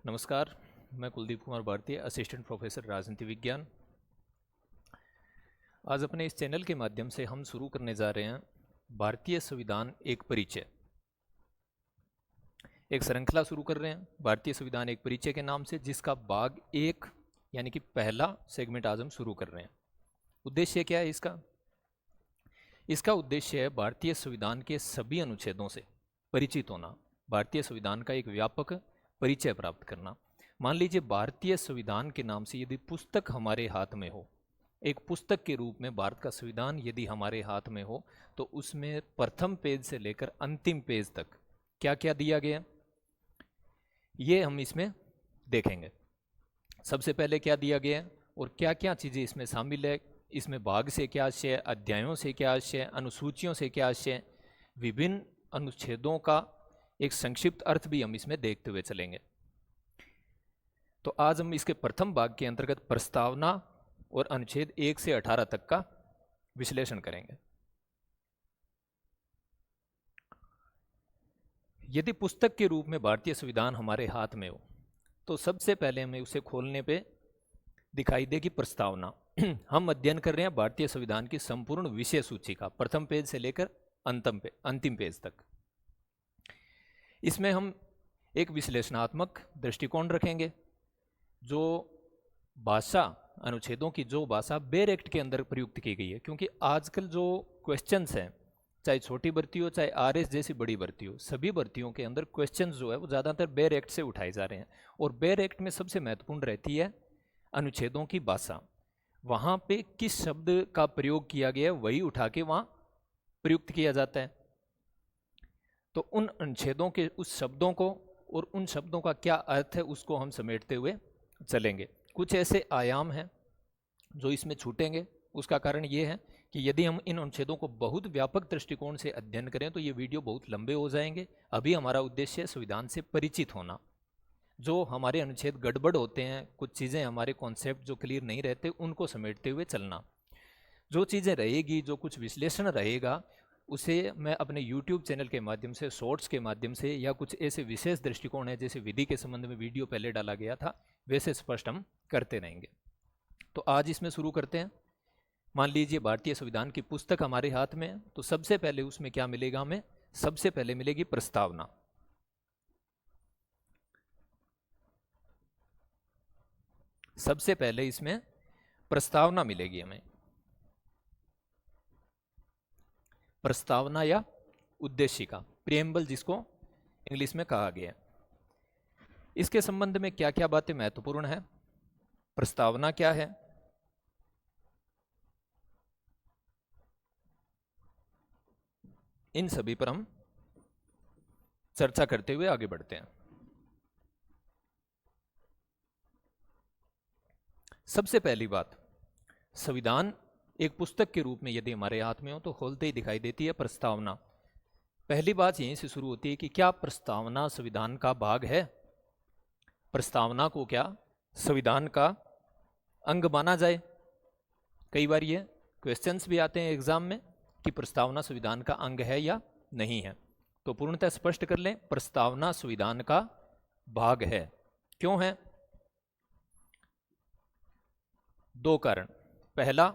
नमस्कार, मैं Kuldeep Kumar Bharti, assistant professor राजनीति विज्ञान। आज अपने इस चैनल के माध्यम से हम शुरू करने जा रहे हैं भारतीय संविधान एक परिचय। एक श्रृंखला शुरू कर रहे हैं भारतीय संविधान एक परिचय के नाम से, जिसका भाग एक यानी कि पहला सेगमेंट आज हम शुरू कर रहे हैं। उद्देश्य क्या है इसका? इसका उद्देश्य है भारतीय संविधान के सभी अनुच्छेदों से परिचित होना, भारतीय संविधान का एक व्यापक परिचय प्राप्त करना। मान लीजिए भारतीय संविधान के नाम से यदि पुस्तक हमारे हाथ में हो, एक पुस्तक के रूप में भारत का संविधान यदि हमारे हाथ में हो, तो उसमें प्रथम पेज से लेकर अंतिम पेज तक क्या क्या दिया गया, ये हम इसमें देखेंगे। सबसे पहले क्या दिया गया और क्या क्या चीज़ें इसमें शामिल है, इसमें भाग से क्या आशय, अध्यायों से क्या आशय, अनुसूचियों से क्या आशय, विभिन्न अनुच्छेदों का एक संक्षिप्त अर्थ भी हम इसमें देखते हुए चलेंगे। तो आज हम इसके प्रथम भाग के अंतर्गत प्रस्तावना और अनुच्छेद 1 से 18 तक का विश्लेषण करेंगे। यदि पुस्तक के रूप में भारतीय संविधान हमारे हाथ में हो, तो सबसे पहले हमें उसे खोलने पे दिखाई देगी प्रस्तावना। हम अध्ययन कर रहे हैं भारतीय संविधान की संपूर्ण विषय सूची का, प्रथम पेज से लेकर अंतिम पेज तक। इसमें हम एक विश्लेषणात्मक दृष्टिकोण रखेंगे। जो भाषा, अनुच्छेदों की जो भाषा बेयर एक्ट के अंदर प्रयुक्त की गई है, क्योंकि आजकल जो क्वेश्चंस हैं, चाहे छोटी भर्ती हो चाहे आरएस जैसी बड़ी भर्ती हो, सभी भर्तियों के अंदर क्वेश्चंस जो है वो ज़्यादातर बेयर एक्ट से उठाए जा रहे हैं। और बेयर एक्ट में सबसे महत्वपूर्ण रहती है अनुच्छेदों की भाषा। वहाँ पे किस शब्द का प्रयोग किया गया है वही उठा के वहाँ प्रयुक्त किया जाता है। तो उन अनुच्छेदों के उस शब्दों को और उन शब्दों का क्या अर्थ है उसको हम समेटते हुए चलेंगे। कुछ ऐसे आयाम हैं जो इसमें छूटेंगे। उसका कारण ये है कि यदि हम इन अनुच्छेदों को बहुत व्यापक दृष्टिकोण से अध्ययन करें तो ये वीडियो बहुत लंबे हो जाएंगे। अभी हमारा उद्देश्य है संविधान से परिचित होना। जो हमारे अनुच्छेद गड़बड़ होते हैं, कुछ चीज़ें हमारे कॉन्सेप्ट जो क्लियर नहीं रहते, उनको समेटते हुए चलना। जो चीज़ें रहेगी, जो कुछ विश्लेषण रहेगा, उसे मैं अपने YouTube चैनल के माध्यम से, शॉर्ट्स के माध्यम से, या कुछ ऐसे विशेष दृष्टिकोण है जैसे विधि के संबंध में वीडियो पहले डाला गया था, वैसे स्पष्ट हम करते रहेंगे। तो आज इसमें शुरू करते हैं। मान लीजिए भारतीय संविधान की पुस्तक हमारे हाथ में है, तो सबसे पहले उसमें क्या मिलेगा हमें? सबसे पहले मिलेगी प्रस्तावना। सबसे पहले इसमें प्रस्तावना मिलेगी हमें। प्रस्तावना या उद्देशिका, प्रिएम्बल जिसको इंग्लिश में कहा गया है। इसके संबंध में क्या क्या बातें महत्वपूर्ण है, प्रस्तावना क्या है, इन सभी पर हम चर्चा करते हुए आगे बढ़ते हैं। सबसे पहली बात, संविधान एक पुस्तक के रूप में यदि हमारे हाथ में हो तो खोलते ही दिखाई देती है प्रस्तावना। पहली बात यहीं से शुरू होती है कि क्या प्रस्तावना संविधान का भाग है? प्रस्तावना को क्या संविधान का अंग माना जाए? कई बार ये क्वेश्चंस भी आते हैं एग्जाम में कि प्रस्तावना संविधान का अंग है या नहीं है। तो पूर्णतः स्पष्ट कर लें, प्रस्तावना संविधान का भाग है। क्यों है? दो कारण, पहला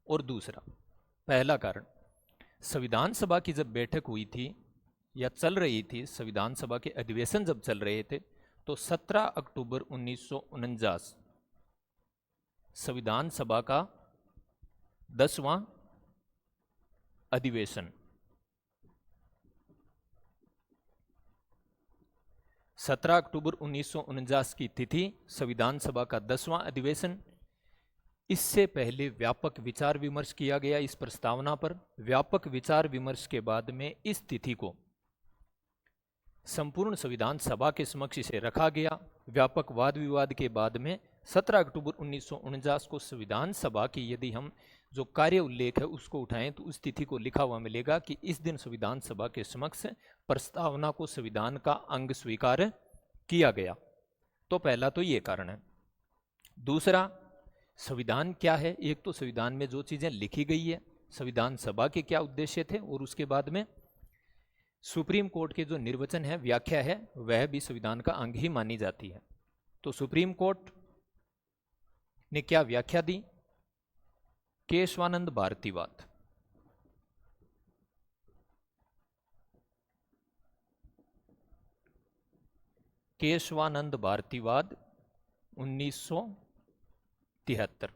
और दूसरा। पहला कारण, संविधान सभा की जब बैठक हुई थी या चल रही थी, संविधान सभा के अधिवेशन जब चल रहे थे, तो 17 अक्टूबर 1949 संविधान सभा का 10वां अधिवेशन, 17 अक्टूबर 1949 की तिथि, संविधान सभा का 10वां अधिवेशन। इससे पहले व्यापक विचार विमर्श किया गया इस प्रस्तावना पर। व्यापक विचार विमर्श के बाद में इस तिथि को संपूर्ण संविधान सभा के समक्ष इसे रखा गया। व्यापक वाद विवाद के बाद में 17 अक्टूबर 1949 को संविधान सभा की यदि हम जो कार्य उल्लेख है उसको उठाएं तो उस तिथि को लिखा हुआ मिलेगा कि इस दिन संविधान सभा के समक्ष प्रस्तावना को संविधान का अंग स्वीकार किया गया। तो पहला तो ये कारण है। दूसरा, संविधान क्या है? एक तो संविधान में जो चीज़ें लिखी गई है, संविधान सभा के क्या उद्देश्य थे, और उसके बाद में सुप्रीम कोर्ट के जो निर्वचन है, व्याख्या है, वह भी संविधान का अंग ही मानी जाती है। तो सुप्रीम कोर्ट ने क्या व्याख्या दी? केशवानंद भारतीवाद। केशवानंद भारतीवाद 1973।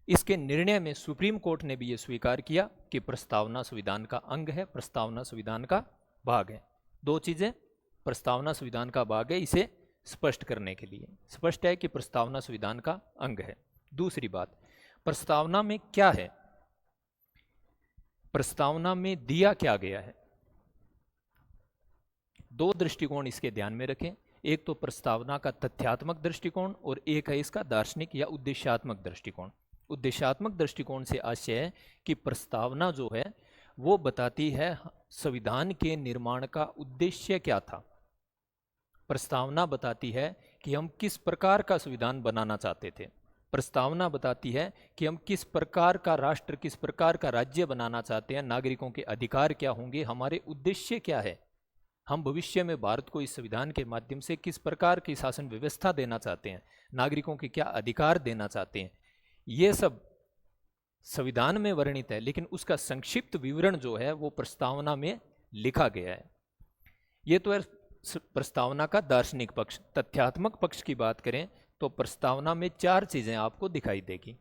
इसके निर्णय में सुप्रीम कोर्ट ने भी यह स्वीकार किया कि प्रस्तावना संविधान का अंग है, प्रस्तावना संविधान का भाग है। दो चीजें, प्रस्तावना संविधान का भाग है, इसे स्पष्ट करने के लिए स्पष्ट है कि प्रस्तावना संविधान का अंग है। दूसरी बात, प्रस्तावना में क्या है, प्रस्तावना में दिया क्या गया है। दो दृष्टिकोण इसके ध्यान में रखें, एक तो प्रस्तावना का तथ्यात्मक दृष्टिकोण और एक है इसका दार्शनिक या उद्देश्यात्मक दृष्टिकोण। उद्देश्यात्मक दृष्टिकोण से आशय है कि प्रस्तावना जो है वो बताती है संविधान के निर्माण का उद्देश्य क्या था। प्रस्तावना बताती है कि हम किस प्रकार का संविधान बनाना चाहते थे। प्रस्तावना बताती है कि हम किस प्रकार का राष्ट्र, किस प्रकार का राज्य बनाना चाहते हैं, नागरिकों के अधिकार क्या होंगे, हमारे उद्देश्य क्या है, हम भविष्य में भारत को इस संविधान के माध्यम से किस प्रकार की शासन व्यवस्था देना चाहते हैं, नागरिकों के क्या अधिकार देना चाहते हैं। ये सब संविधान में वर्णित है, लेकिन उसका संक्षिप्त विवरण जो है वो प्रस्तावना में लिखा गया है। ये तो है प्रस्तावना का दार्शनिक पक्ष। तथ्यात्मक पक्ष की बात करें तो प्रस्तावना में चार चीजें आपको दिखाई देगी।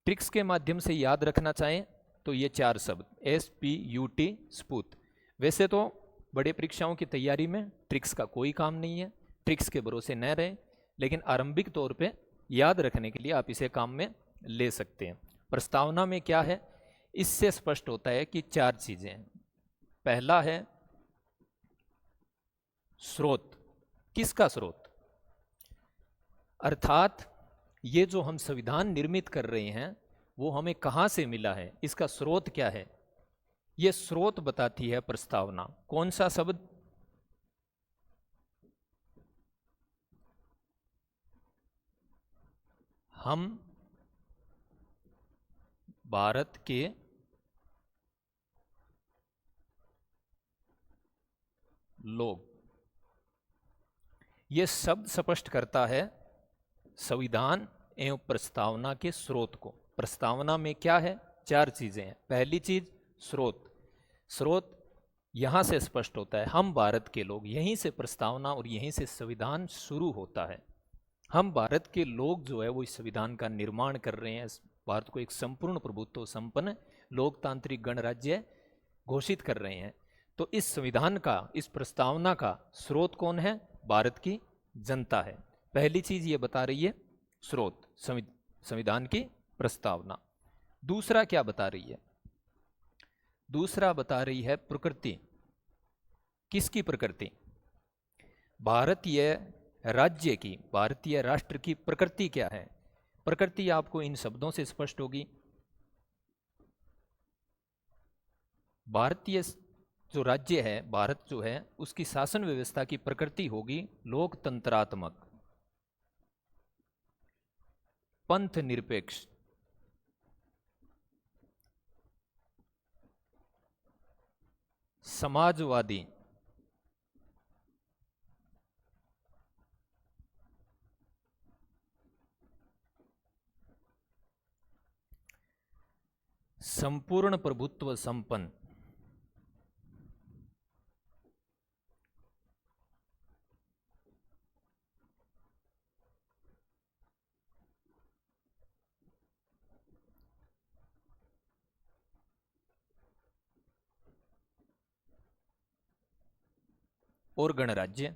ट्रिक्स के माध्यम से याद रखना चाहें तो ये चार शब्द SPUT, स्पूत। वैसे तो बड़े परीक्षाओं की तैयारी में ट्रिक्स का कोई काम नहीं है, ट्रिक्स के भरोसे न रहें, लेकिन आरंभिक तौर पे याद रखने के लिए आप इसे काम में ले सकते हैं। प्रस्तावना में क्या है, इससे स्पष्ट होता है कि चार चीजें हैं। पहला है स्रोत। किसका स्रोत? अर्थात ये जो हम संविधान निर्मित कर रहे हैं वो हमें कहां से मिला है, इसका स्रोत क्या है, ये स्रोत बताती है प्रस्तावना। कौन सा शब्द? हम भारत के लोग। यह शब्द स्पष्ट करता है संविधान एवं प्रस्तावना के स्रोत को। प्रस्तावना में क्या है? चार चीजें हैं। पहली चीज स्रोत। स्रोत यहां से स्पष्ट होता है, हम भारत के लोग। यहीं से प्रस्तावना और यहीं से संविधान शुरू होता है। हम भारत के लोग जो है वो इस संविधान का निर्माण कर रहे हैं, भारत को एक संपूर्ण प्रभुत्व संपन्न लोकतांत्रिक गणराज्य घोषित कर रहे हैं। तो इस संविधान का, इस प्रस्तावना का स्रोत कौन है? भारत की जनता है। पहली चीज ये बता रही है स्रोत, संविधान की प्रस्तावना। दूसरा क्या बता रही है? दूसरा बता रही है प्रकृति। किसकी प्रकृति? भारतीय राज्य की, भारतीय राष्ट्र की प्रकृति क्या है? प्रकृति आपको इन शब्दों से स्पष्ट होगी। भारतीय जो राज्य है, भारत जो है, उसकी शासन व्यवस्था की प्रकृति होगी लोकतंत्रात्मक, पंथ निरपेक्ष, समाजवादी, संपूर्ण प्रभुत्व संपन्न, और गणराज्य।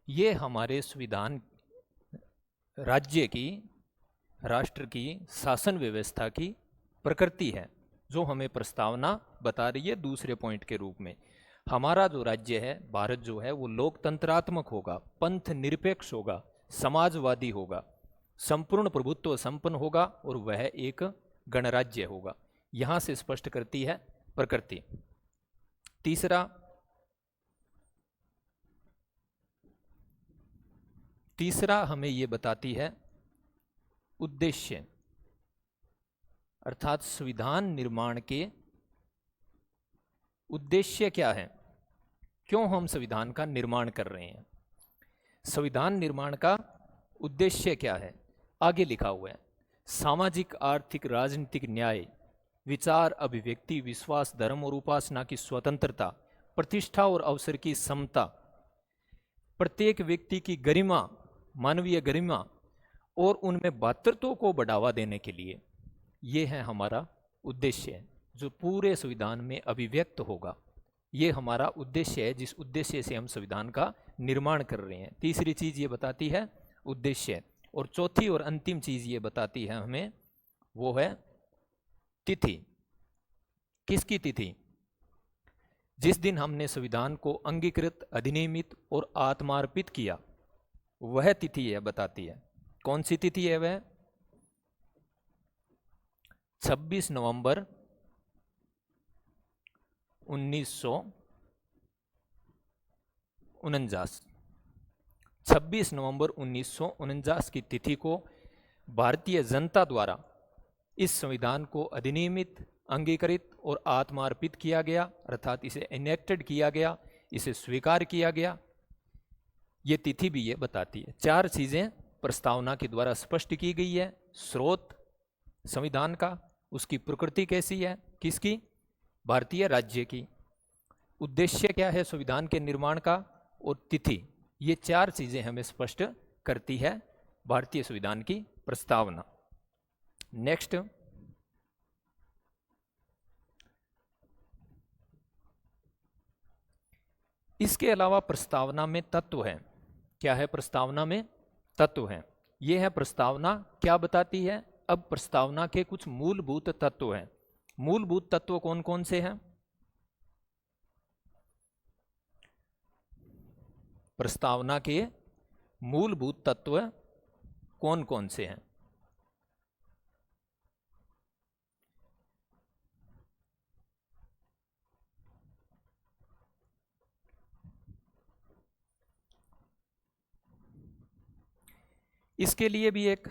ये हमारे संविधान राज्य की, राष्ट्र की शासन व्यवस्था की प्रकृति है, जो हमें प्रस्तावना बता रही है दूसरे पॉइंट के रूप में। हमारा जो राज्य है, भारत जो है, वो लोकतंत्रात्मक होगा, पंथ निरपेक्ष होगा, समाजवादी होगा, संपूर्ण प्रभुत्व संपन्न होगा और वह एक गणराज्य होगा। यहां से स्पष्ट करती है प्रकृति। तीसरा हमें यह बताती है उद्देश्य, अर्थात संविधान निर्माण के उद्देश्य क्या है, क्यों हम संविधान का निर्माण कर रहे हैं, संविधान निर्माण का उद्देश्य क्या है। आगे लिखा हुआ है, सामाजिक आर्थिक राजनीतिक न्याय, विचार अभिव्यक्ति विश्वास धर्म और उपासना की स्वतंत्रता, प्रतिष्ठा और अवसर की समता, प्रत्येक व्यक्ति की गरिमा मानवीय गरिमा और उनमें भातृत्व को बढ़ावा देने के लिए, ये है हमारा उद्देश्य जो पूरे संविधान में अभिव्यक्त होगा। ये हमारा उद्देश्य है जिस उद्देश्य से हम संविधान का निर्माण कर रहे हैं। तीसरी चीज ये बताती है उद्देश्य, और चौथी और अंतिम चीज ये बताती है हमें, वो है तिथि। किसकी तिथि? जिस दिन हमने संविधान को अंगीकृत अधिनियमित और आत्मार्पित किया, वह तिथि यह बताती है। कौन सी तिथि है वह? 26 नवंबर 1949। 26 नवंबर 1949 की तिथि को भारतीय जनता द्वारा इस संविधान को अधिनियमित, अंगीकृत और आत्मार्पित किया गया, अर्थात इसे एनेक्टेड किया गया, इसे स्वीकार किया गया। ये तिथि भी ये बताती है। चार चीजें प्रस्तावना के द्वारा स्पष्ट की गई है। स्रोत संविधान का, उसकी प्रकृति कैसी है, किसकी? भारतीय राज्य की। उद्देश्य क्या है संविधान के निर्माण का, और तिथि। ये चार चीजें हमें स्पष्ट करती है भारतीय संविधान की प्रस्तावना। नेक्स्ट, इसके अलावा प्रस्तावना में तत्व है। क्या है प्रस्तावना में? तत्व है। ये है प्रस्तावना क्या बताती है? अब प्रस्तावना के कुछ मूलभूत तत्व हैं। मूलभूत तत्व कौन कौन से हैं? प्रस्तावना के मूलभूत तत्व कौन कौन से हैं? इसके लिए भी एक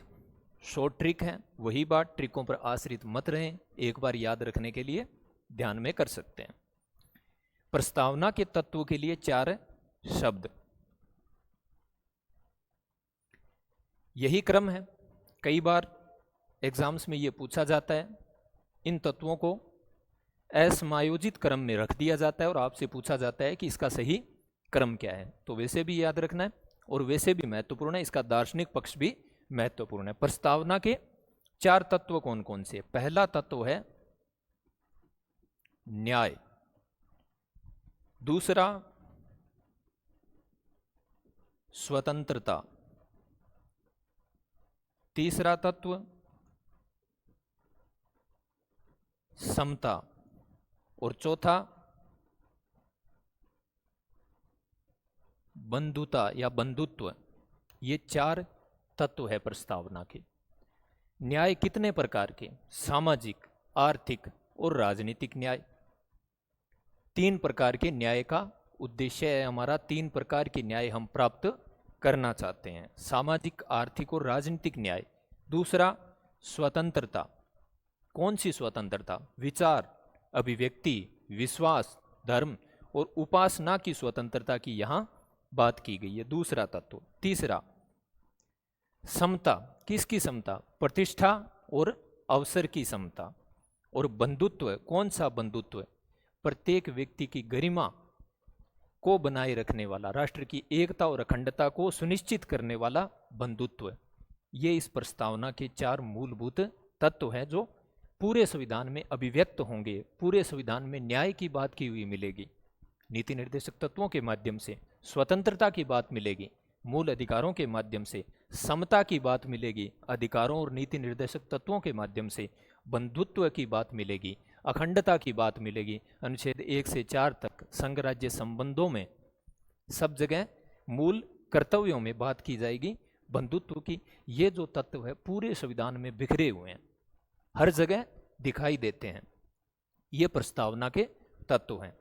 शॉर्ट ट्रिक है। वही बात, ट्रिकों पर आश्रित मत रहें, एक बार याद रखने के लिए ध्यान में कर सकते हैं। प्रस्तावना के तत्व के लिए चार शब्द, यही क्रम है। कई बार एग्जाम्स में ये पूछा जाता है, इन तत्वों को असमायोजित क्रम में रख दिया जाता है और आपसे पूछा जाता है कि इसका सही क्रम क्या है। तो वैसे भी याद रखना है और वैसे भी महत्वपूर्ण है, इसका दार्शनिक पक्ष भी महत्वपूर्ण है। प्रस्तावना के चार तत्व कौन कौन से? पहला तत्व है न्याय, दूसरा स्वतंत्रता, तीसरा तत्व समता, और चौथा बंधुता या बंधुत्व। ये चार तत्व है प्रस्तावना के। न्याय कितने प्रकार के? सामाजिक, आर्थिक और राजनीतिक न्याय। तीन प्रकार के न्याय का उद्देश्य है हमारा, तीन प्रकार के न्याय हम प्राप्त करना चाहते हैं। सामाजिक, आर्थिक और राजनीतिक न्याय। दूसरा स्वतंत्रता। कौन सी स्वतंत्रता? विचार, अभिव्यक्ति, विश्वास, धर्म और उपासना की स्वतंत्रता की यहां बात की गई है, दूसरा तत्व। तीसरा समता। किसकी समता? प्रतिष्ठा और अवसर की समता। और बंधुत्व। कौन सा बंधुत्व? प्रत्येक व्यक्ति की गरिमा को बनाए रखने वाला, राष्ट्र की एकता और अखंडता को सुनिश्चित करने वाला बंधुत्व। ये इस प्रस्तावना के चार मूलभूत तत्व हैं जो पूरे संविधान में अभिव्यक्त होंगे। पूरे संविधान में न्याय की बात की हुई मिलेगी, नीति निर्देशक तत्वों के माध्यम से स्वतंत्रता की बात मिलेगी, मूल अधिकारों के माध्यम से समता की बात मिलेगी, अधिकारों और नीति निर्देशक तत्वों के माध्यम से बंधुत्व की बात मिलेगी, अखंडता की बात मिलेगी। अनुच्छेद 1 से 4 तक संघ राज्य संबंधों में सब जगह मूल कर्तव्यों में बात की जाएगी बंधुत्व की। ये जो तत्व है पूरे संविधान में बिखरे हुए हैं, हर जगह दिखाई देते हैं। ये प्रस्तावना के तत्व हैं।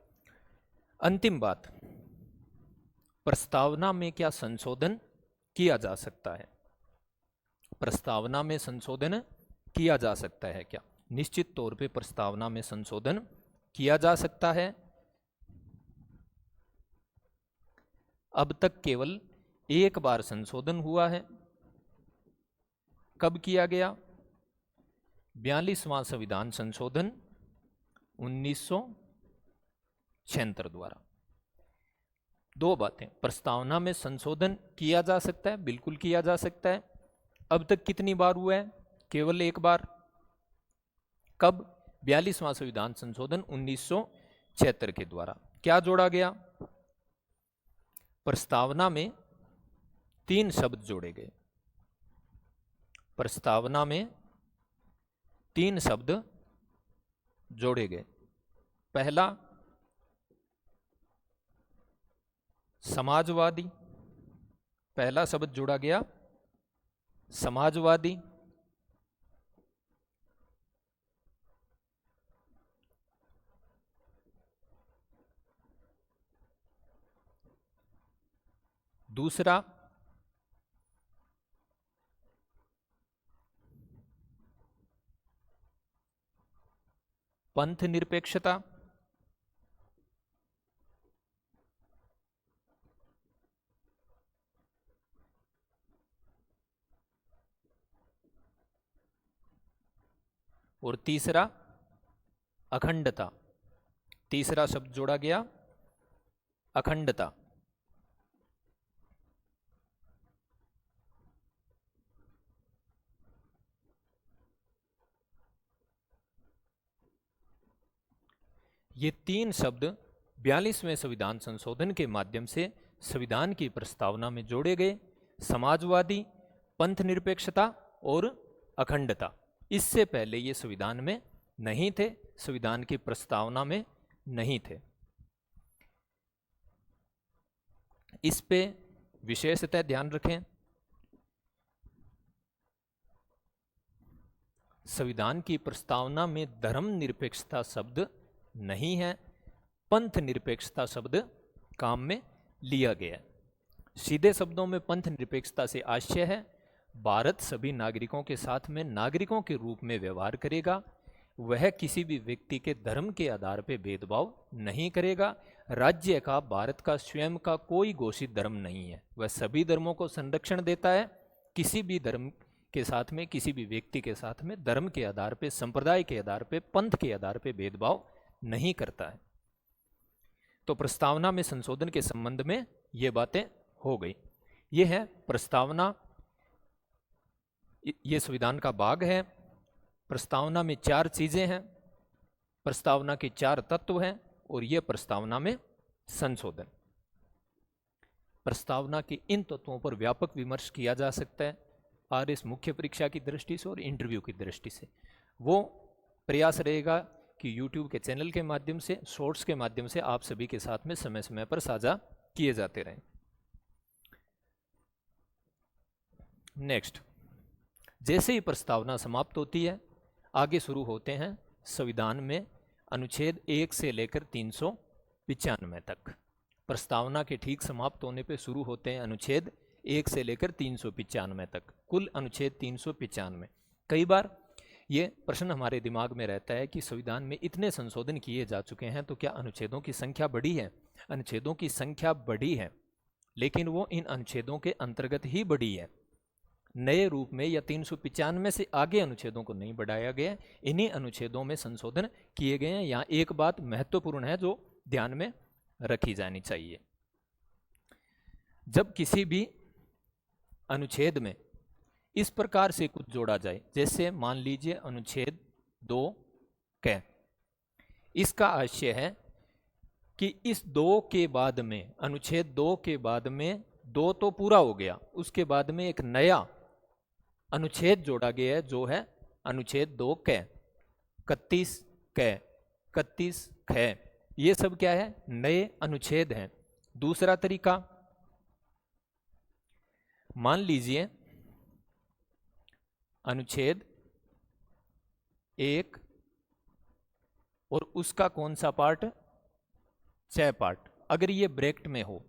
अंतिम बात, प्रस्तावना में क्या संशोधन किया जा सकता है? प्रस्तावना में संशोधन किया जा सकता है क्या? निश्चित तौर पे प्रस्तावना में संशोधन किया जा सकता है। अब तक केवल एक बार संशोधन हुआ है। कब किया गया? 42वां संविधान संशोधन 1976 द्वारा। दो बातें, प्रस्तावना में संशोधन किया जा सकता है, बिल्कुल किया जा सकता है। अब तक कितनी बार हुआ है? केवल एक बार। कब? 42वां संविधान संशोधन 1976 के द्वारा। क्या जोड़ा गया? प्रस्तावना में 3 शब्द जोड़े गए। प्रस्तावना में 3 शब्द जोड़े गए। पहला समाजवादी, पहला शब्द जोड़ा गया समाजवादी। दूसरा पंथ निरपेक्षता। और तीसरा अखंडता। तीसरा शब्द जोड़ा गया अखंडता। ये 3 शब्द 42वें संविधान संशोधन के माध्यम से संविधान की प्रस्तावना में जोड़े गए। समाजवादी, पंथ निरपेक्षता और अखंडता। इससे पहले ये संविधान में नहीं थे, संविधान की प्रस्तावना में नहीं थे। इस पे विशेषतः ध्यान रखें। संविधान की प्रस्तावना में धर्म निरपेक्षता शब्द नहीं है, पंथ निरपेक्षता शब्द काम में लिया गया। सीधे शब्दों में पंथ निरपेक्षता से आशय है भारत सभी नागरिकों के साथ में नागरिकों के रूप में व्यवहार करेगा, वह किसी भी व्यक्ति के धर्म के आधार पर भेदभाव नहीं करेगा। राज्य का, भारत का स्वयं का कोई घोषित धर्म नहीं है, वह सभी धर्मों को संरक्षण देता है। किसी भी धर्म के साथ में, किसी भी व्यक्ति के साथ में धर्म के आधार पर, संप्रदाय के आधार पर, पंथ के आधार पर भेदभाव नहीं करता है। तो प्रस्तावना में संशोधन के संबंध में ये बातें हो गई। ये है प्रस्तावना, ये संविधान का भाग है। प्रस्तावना में 4 चीजें हैं, प्रस्तावना के 4 तत्व हैं और ये प्रस्तावना में संशोधन। प्रस्तावना के इन तत्वों पर व्यापक विमर्श किया जा सकता है आरएस मुख्य परीक्षा की दृष्टि से और इंटरव्यू की दृष्टि से। वो प्रयास रहेगा कि YouTube के चैनल के माध्यम से, शॉर्ट्स के माध्यम से आप सभी के साथ में समय समय पर साझा किए जाते रहें। नेक्स्ट, जैसे ही प्रस्तावना समाप्त होती है, आगे शुरू होते हैं संविधान में अनुच्छेद 1 से लेकर 395 तक। प्रस्तावना के ठीक समाप्त होने पे शुरू होते हैं अनुच्छेद 1 से लेकर 395 तक, कुल अनुच्छेद 395। कई बार ये प्रश्न हमारे दिमाग में रहता है कि संविधान में इतने संशोधन किए जा चुके हैं तो क्या अनुच्छेदों की संख्या बढ़ी है? अनुच्छेदों की संख्या बढ़ी है, लेकिन वो इन अनुच्छेदों के अंतर्गत ही बढ़ी है, नए रूप में या 395 से आगे अनुच्छेदों को नहीं बढ़ाया गया। इन्हीं अनुच्छेदों में संशोधन किए गए हैं। यहाँ एक बात महत्वपूर्ण है जो ध्यान में रखी जानी चाहिए। जब किसी भी अनुच्छेद में इस प्रकार से कुछ जोड़ा जाए, जैसे मान लीजिए अनुच्छेद 2 क, इसका आशय है कि इस 2 के बाद में, अनुच्छेद 2 के बाद में 2 तो पूरा हो गया, उसके बाद में एक नया अनुच्छेद जोड़ा गया है जो है अनुच्छेद 2 क, 31 क, 31 ख। ये सब क्या है? नए अनुच्छेद हैं। दूसरा तरीका, मान लीजिए अनुच्छेद 1 और उसका कौन सा पार्ट? 6 पार्ट। अगर ये ब्रैकेट में हो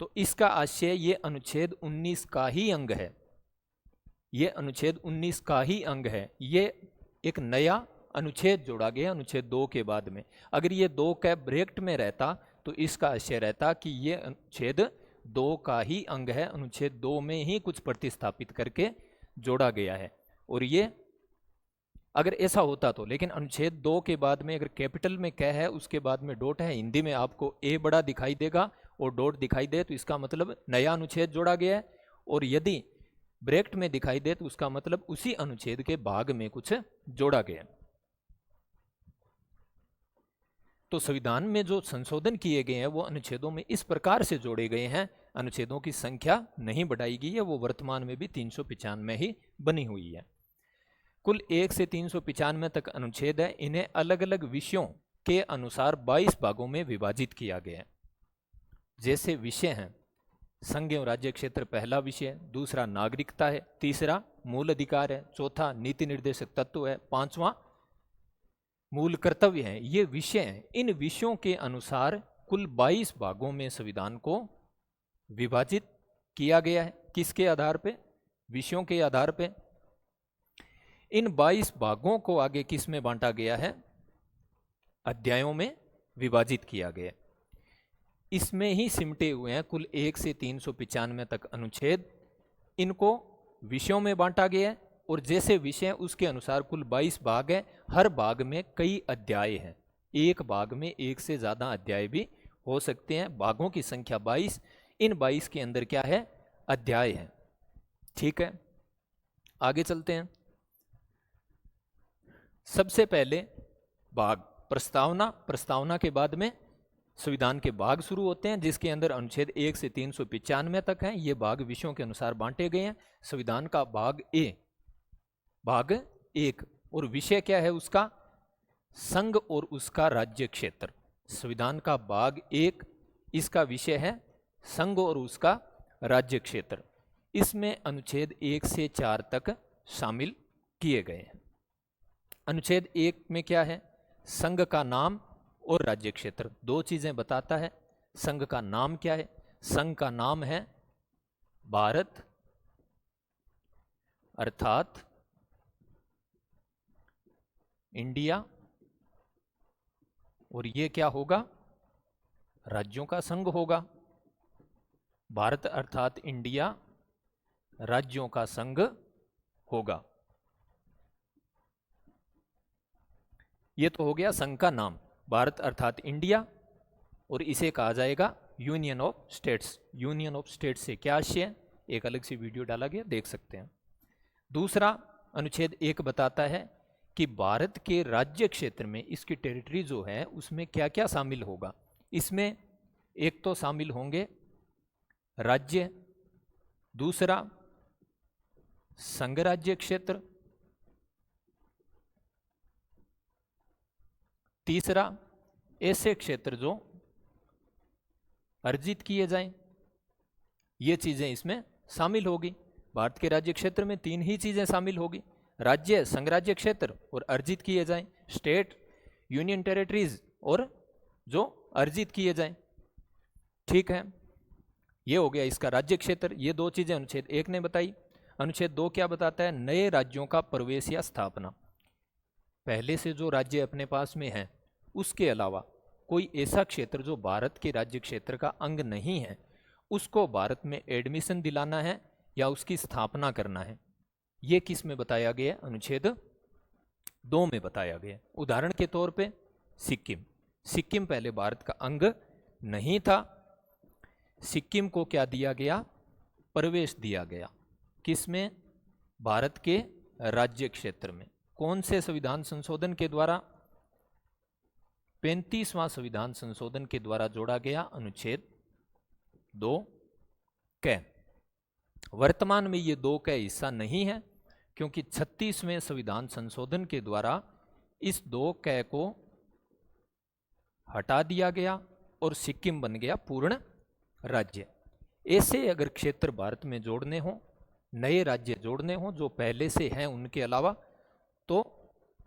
तो इसका आशय ये अनुच्छेद 19 का ही अंग है, ये अनुच्छेद 19 का ही अंग है। ये एक नया अनुच्छेद जोड़ा गया अनुच्छेद 2 के बाद में। अगर ये 2 का ब्रैकेट में रहता तो इसका आशय रहता कि ये अनुच्छेद 2 का ही अंग है, अनुच्छेद 2 में ही कुछ प्रतिस्थापित करके जोड़ा गया है। और ये अगर ऐसा होता तो, लेकिन अनुच्छेद 2 के बाद में अगर कैपिटल में क है, उसके बाद में डॉट है, हिंदी में आपको ए बड़ा दिखाई देगा और डॉट दिखाई दे तो इसका मतलब नया अनुच्छेद जोड़ा गया है, और यदि ब्रैकेट में दिखाई दे तो उसका मतलब उसी अनुच्छेद के भाग में कुछ जोड़ा गया। तो संविधान में जो संशोधन किए गए हैं वो अनुच्छेदों में इस प्रकार से जोड़े गए हैं, अनुच्छेदों की संख्या नहीं बढ़ाई गई है, वो वर्तमान में भी 395 ही बनी हुई है। कुल 1 से 395 तक अनुच्छेद है, इन्हें अलग अलग विषयों के अनुसार 22 भागों में विभाजित किया गया है। जैसे विषय हैं, संघ एवं राज्य क्षेत्र पहला विषय, दूसरा नागरिकता है, तीसरा मूल अधिकार है, चौथा नीति निर्देशक तत्व है, पांचवा मूल कर्तव्य है। ये विषय हैं। इन विषयों के अनुसार कुल 22 भागों में संविधान को विभाजित किया गया है। किसके आधार पे? विषयों के आधार पे। इन 22 भागों को आगे किस में बांटा गया है? अध्यायों में विभाजित किया गया। इसमें ही सिमटे हुए हैं कुल 1 से 395 तक अनुच्छेद। इनको विषयों में बांटा गया है, और जैसे विषय उसके अनुसार कुल 22 भाग है। हर भाग में कई अध्याय हैं, एक भाग में एक से ज्यादा अध्याय भी हो सकते हैं। भागों की संख्या 22, इन 22 के अंदर क्या है? अध्याय है। ठीक है, आगे चलते हैं। सबसे पहले भाग प्रस्तावना, प्रस्तावना के बाद में संविधान के भाग शुरू होते हैं, जिसके अंदर अनुच्छेद 1 से 395 तक हैं। ये भाग विषयों के अनुसार बांटे गए हैं। संविधान का भाग ए, भाग 1, और विषय क्या है उसका? संघ और उसका राज्य क्षेत्र। संविधान का भाग 1, इसका विषय है संघ और उसका राज्य क्षेत्र। इसमें अनुच्छेद 1 से 4 तक शामिल किए गए हैं। अनुच्छेद 1 में क्या है? संघ का नाम और राज्य क्षेत्र, दो चीजें बताता है। संघ का नाम क्या है? संघ का नाम है भारत, अर्थात इंडिया, और ये क्या होगा? राज्यों का संघ होगा। भारत अर्थात इंडिया राज्यों का संघ होगा। ये तो हो गया संघ का नाम, भारत अर्थात इंडिया, और इसे कहा जाएगा union of states. Union of states से क्या आशय है? एक अलग सी वीडियो डाला गया, देख सकते हैं। दूसरा, अनुच्छेद 1 बताता है कि भारत के राज्य क्षेत्र में इसकी टेरिटरी जो है उसमें क्या क्या शामिल होगा। इसमें एक तो शामिल होंगे राज्य, दूसरा संघ राज्य क्षेत्र, तीसरा ऐसे क्षेत्र जो अर्जित किए जाएं। ये चीजें इसमें शामिल होगी। भारत के राज्य क्षेत्र में 3 ही चीजें शामिल होगी, राज्य, संघ राज्य क्षेत्र और अर्जित किए जाएं। स्टेट, यूनियन टेरिटरीज और जो अर्जित किए जाएं। ठीक है, ये हो गया इसका राज्य क्षेत्र। ये 2 चीजें अनुच्छेद 1 ने बताई। अनुच्छेद 2 क्या बताता है? नए राज्यों का प्रवेश या स्थापना। पहले से जो राज्य अपने पास में है उसके अलावा कोई ऐसा क्षेत्र जो भारत के राज्य क्षेत्र का अंग नहीं है, उसको भारत में एडमिशन दिलाना है या उसकी स्थापना करना है। ये किस में बताया गया? अनुच्छेद 2 में बताया गया। उदाहरण के तौर पे सिक्किम। सिक्किम पहले भारत का अंग नहीं था। सिक्किम को क्या दिया गया? प्रवेश दिया गया। किस में? भारत के राज्य क्षेत्र में। कौन से संविधान संशोधन के द्वारा? 35वां संविधान संशोधन के द्वारा जोड़ा गया अनुच्छेद 2 क। वर्तमान में ये 2 का हिस्सा नहीं है, क्योंकि 36वें संविधान संशोधन के द्वारा इस 2 क को हटा दिया गया और सिक्किम बन गया पूर्ण राज्य। ऐसे अगर क्षेत्र भारत में जोड़ने हो, नए राज्य जोड़ने हो जो पहले से हैं उनके अलावा, तो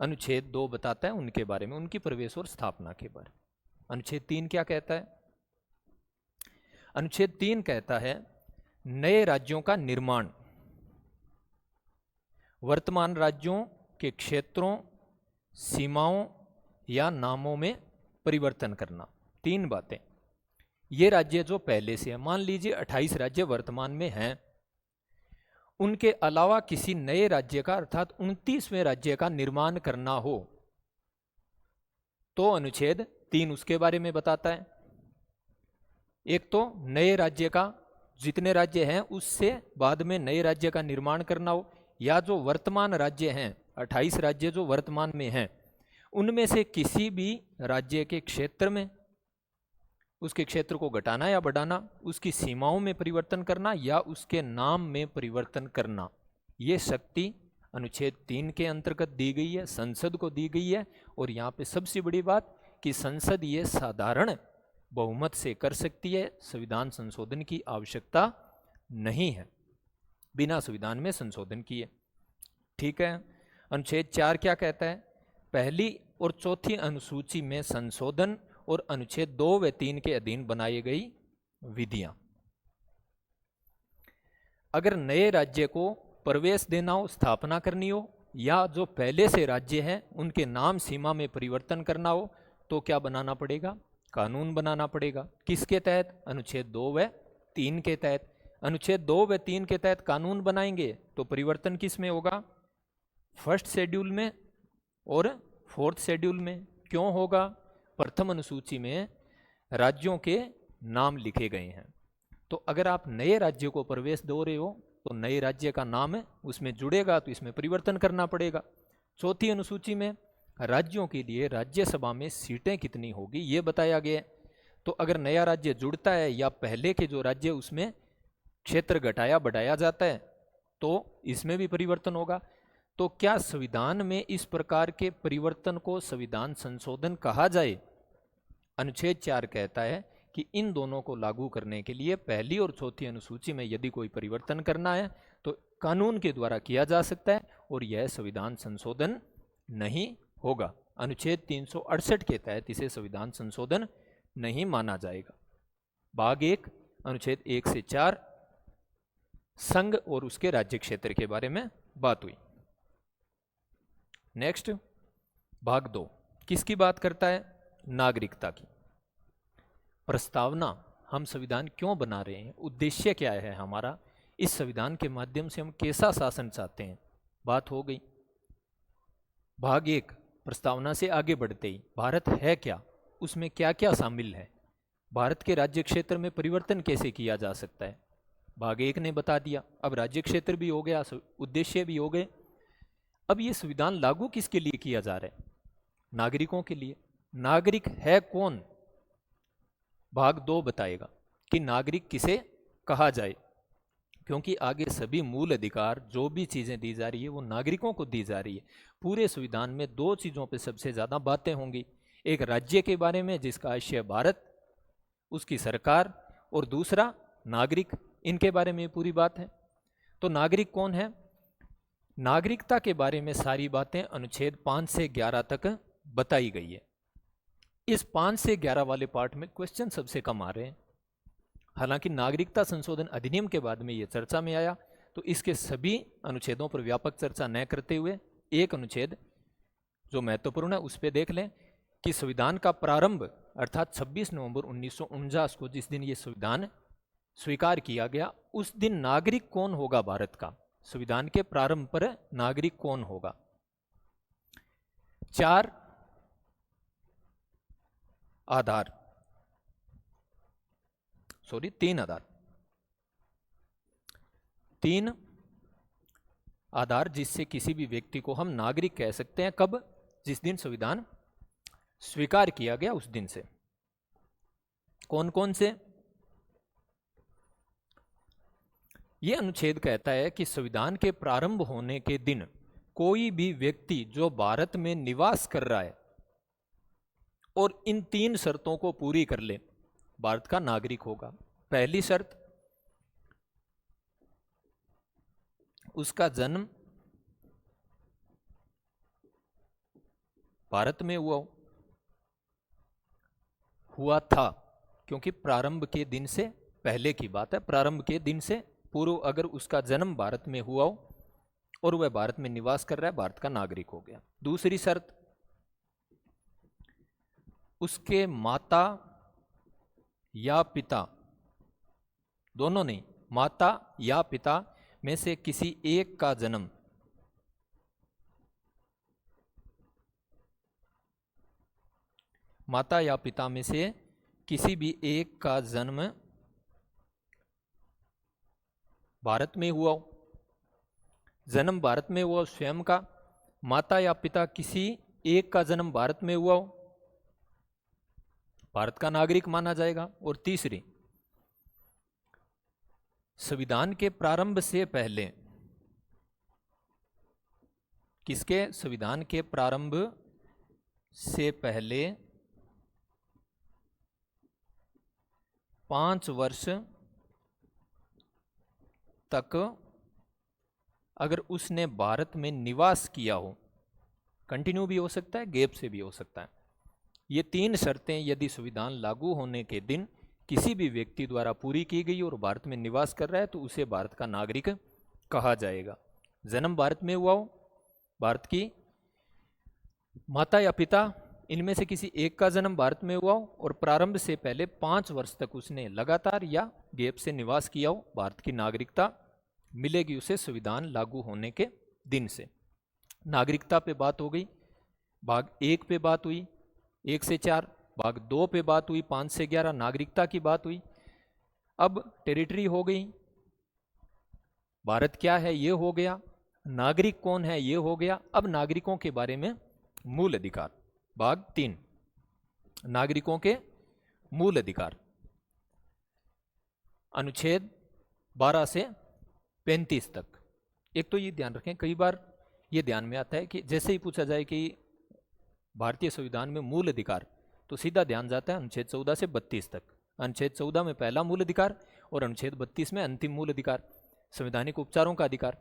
अनुच्छेद 2 बताता है उनके बारे में, उनकी प्रवेश और स्थापना के बारे में। अनुच्छेद 3 क्या कहता है? अनुच्छेद 3 कहता है नए राज्यों का निर्माण, वर्तमान राज्यों के क्षेत्रों, सीमाओं या नामों में परिवर्तन करना। 3 बातें। ये राज्य जो पहले से है, मान लीजिए 28 राज्य वर्तमान में हैं, उनके अलावा किसी नए राज्य का अर्थात 29वें राज्य का निर्माण करना हो तो अनुच्छेद 3 उसके बारे में बताता है। एक तो नए राज्य का, जितने राज्य हैं उससे बाद में नए राज्य का निर्माण करना हो, या जो वर्तमान राज्य हैं 28 राज्य जो वर्तमान में हैं उनमें से किसी भी राज्य के क्षेत्र में उसके क्षेत्र को घटाना या बढ़ाना, उसकी सीमाओं में परिवर्तन करना या उसके नाम में परिवर्तन करना, ये शक्ति अनुच्छेद 3 के अंतर्गत दी गई है, संसद को दी गई है। और यहाँ पे सबसे बड़ी बात कि संसद ये साधारण बहुमत से कर सकती है, संविधान संशोधन की आवश्यकता नहीं है, बिना संविधान में संशोधन किए। ठीक है, अनुच्छेद 4 क्या कहता है? पहली और चौथी अनुसूची में संशोधन और अनुच्छेद 2 व 3 के अधीन बनाई गई विधियां। अगर नए राज्य को प्रवेश देना हो, स्थापना करनी हो, या जो पहले से राज्य हैं उनके नाम सीमा में परिवर्तन करना हो तो क्या बनाना पड़ेगा? कानून बनाना पड़ेगा। किसके तहत? अनुच्छेद 2 व 3 के तहत। अनुच्छेद 2 व 3 के तहत कानून बनाएंगे तो परिवर्तन किस में होगा? फर्स्ट शेड्यूल में और फोर्थ शेड्यूल में। क्यों होगा? प्रथम अनुसूची में राज्यों के नाम लिखे गए हैं, तो अगर आप नए राज्य को प्रवेश दे रहे हो तो नए राज्य का नाम उसमें जुड़ेगा, तो इसमें परिवर्तन करना पड़ेगा। चौथी अनुसूची में राज्यों के लिए राज्यसभा में सीटें कितनी होगी ये बताया गया है। तो अगर नया राज्य जुड़ता है या पहले के जो राज्य उसमें क्षेत्र घटाया बढ़ाया जाता है तो इसमें भी परिवर्तन होगा। तो क्या संविधान में इस प्रकार के परिवर्तन को संविधान संशोधन कहा जाए? अनुच्छेद 4 कहता है कि इन दोनों को लागू करने के लिए पहली और चौथी अनुसूची में यदि कोई परिवर्तन करना है तो कानून के द्वारा किया जा सकता है और यह संविधान संशोधन नहीं होगा। अनुच्छेद 368 के तहत इसे संविधान संशोधन नहीं माना जाएगा। भाग 1 अनुच्छेद 1 से 4 संघ और उसके राज्य क्षेत्र के बारे में बात हुई। नेक्स्ट भाग 2 किसकी बात करता है? नागरिकता की। प्रस्तावना, हम संविधान क्यों बना रहे हैं, उद्देश्य क्या है हमारा, इस संविधान के माध्यम से हम कैसा शासन चाहते हैं, बात हो गई। भाग 1 प्रस्तावना से आगे बढ़ते ही भारत है क्या, उसमें क्या क्या शामिल है, भारत के राज्य क्षेत्र में परिवर्तन कैसे किया जा सकता है, भाग 1 ने बता दिया। अब राज्य क्षेत्र भी हो गया, उद्देश्य भी हो गए। अब ये संविधान लागू किसके लिए किया जा रहा है? नागरिकों के लिए। नागरिक है कौन? भाग 2 बताएगा कि नागरिक किसे कहा जाए, क्योंकि आगे सभी मूल अधिकार जो भी चीजें दी जा रही है वो नागरिकों को दी जा रही है। पूरे संविधान में 2 चीजों पे सबसे ज्यादा बातें होंगी, एक राज्य के बारे में जिसका आशय भारत, उसकी सरकार, और दूसरा नागरिक, इनके बारे में पूरी बात है। तो नागरिक कौन है? नागरिकता के बारे में सारी बातें अनुच्छेद 5 से 11 तक बताई गई है। इस 5 से 11 वाले पार्ट में क्वेश्चन सबसे कम आ रहे हैं। हालांकि नागरिकता संशोधन अधिनियम के बाद में ये चर्चा में आया, तो इसके सभी अनुच्छेदों पर व्यापक चर्चा न करते हुए एक अनुच्छेद जो महत्वपूर्ण है उस पर देख लें कि संविधान का प्रारंभ अर्थात 26 नवंबर 1949 को जिस दिन ये संविधान स्वीकार किया गया उस दिन नागरिक कौन होगा भारत का, संविधान के प्रारंभ पर नागरिक कौन होगा। 4 आधार, 3 आधार, 3 आधार जिससे किसी भी व्यक्ति को हम नागरिक कह सकते हैं। कब? जिस दिन संविधान स्वीकार किया गया उस दिन से। कौन कौन से? यह अनुच्छेद कहता है कि संविधान के प्रारंभ होने के दिन कोई भी व्यक्ति जो भारत में निवास कर रहा है और इन 3 शर्तों को पूरी कर ले भारत का नागरिक होगा। पहली शर्त, उसका जन्म भारत में हुआ था, क्योंकि प्रारंभ के दिन से पहले की बात है, प्रारंभ के दिन से पूर्व अगर उसका जन्म भारत में हुआ हो और वह भारत में निवास कर रहा है, भारत का नागरिक हो गया। दूसरी शर्त, उसके माता या पिता, दोनों नहीं, माता या पिता में से किसी एक का जन्म माता या पिता में से किसी भी एक का जन्म भारत में हुआ हो, जन्म भारत में हुआ स्वयं का, माता या पिता किसी एक का जन्म भारत में हुआ हो, भारत का नागरिक माना जाएगा। और तीसरी, संविधान के प्रारंभ से पहले, किसके, संविधान के प्रारंभ से पहले 5 वर्ष तक अगर उसने भारत में निवास किया हो, कंटिन्यू भी हो सकता है, गैप से भी हो सकता है, ये 3 शर्तें यदि संविधान लागू होने के दिन किसी भी व्यक्ति द्वारा पूरी की गई और भारत में निवास कर रहा है तो उसे भारत का नागरिक कहा जाएगा। जन्म भारत में हुआ हो, भारत की माता या पिता इनमें से किसी एक का जन्म भारत में हुआ हो और प्रारंभ से पहले 5 वर्ष तक उसने लगातार या गैप से निवास किया हो, भारत की नागरिकता मिलेगी उसे संविधान लागू होने के दिन से। नागरिकता पे बात हो गई, भाग 1 पे बात हुई 1 से 4, भाग 2 पे बात हुई 5 से 11, नागरिकता की बात हुई। अब टेरिटरी हो गई, भारत क्या है ये हो गया, नागरिक कौन है ये हो गया। अब नागरिकों के बारे में मूल अधिकार, भाग 3, नागरिकों के मूल अधिकार, अनुच्छेद 12 से 35 तक। एक तो ये ध्यान रखें, कई बार ये ध्यान में आता है कि जैसे ही पूछा जाए कि भारतीय संविधान में मूल अधिकार, तो सीधा ध्यान जाता है अनुच्छेद 14 से 32 तक। अनुच्छेद 14 में पहला मूल अधिकार और अनुच्छेद 32 में अंतिम मूल अधिकार, संवैधानिक उपचारों का अधिकार।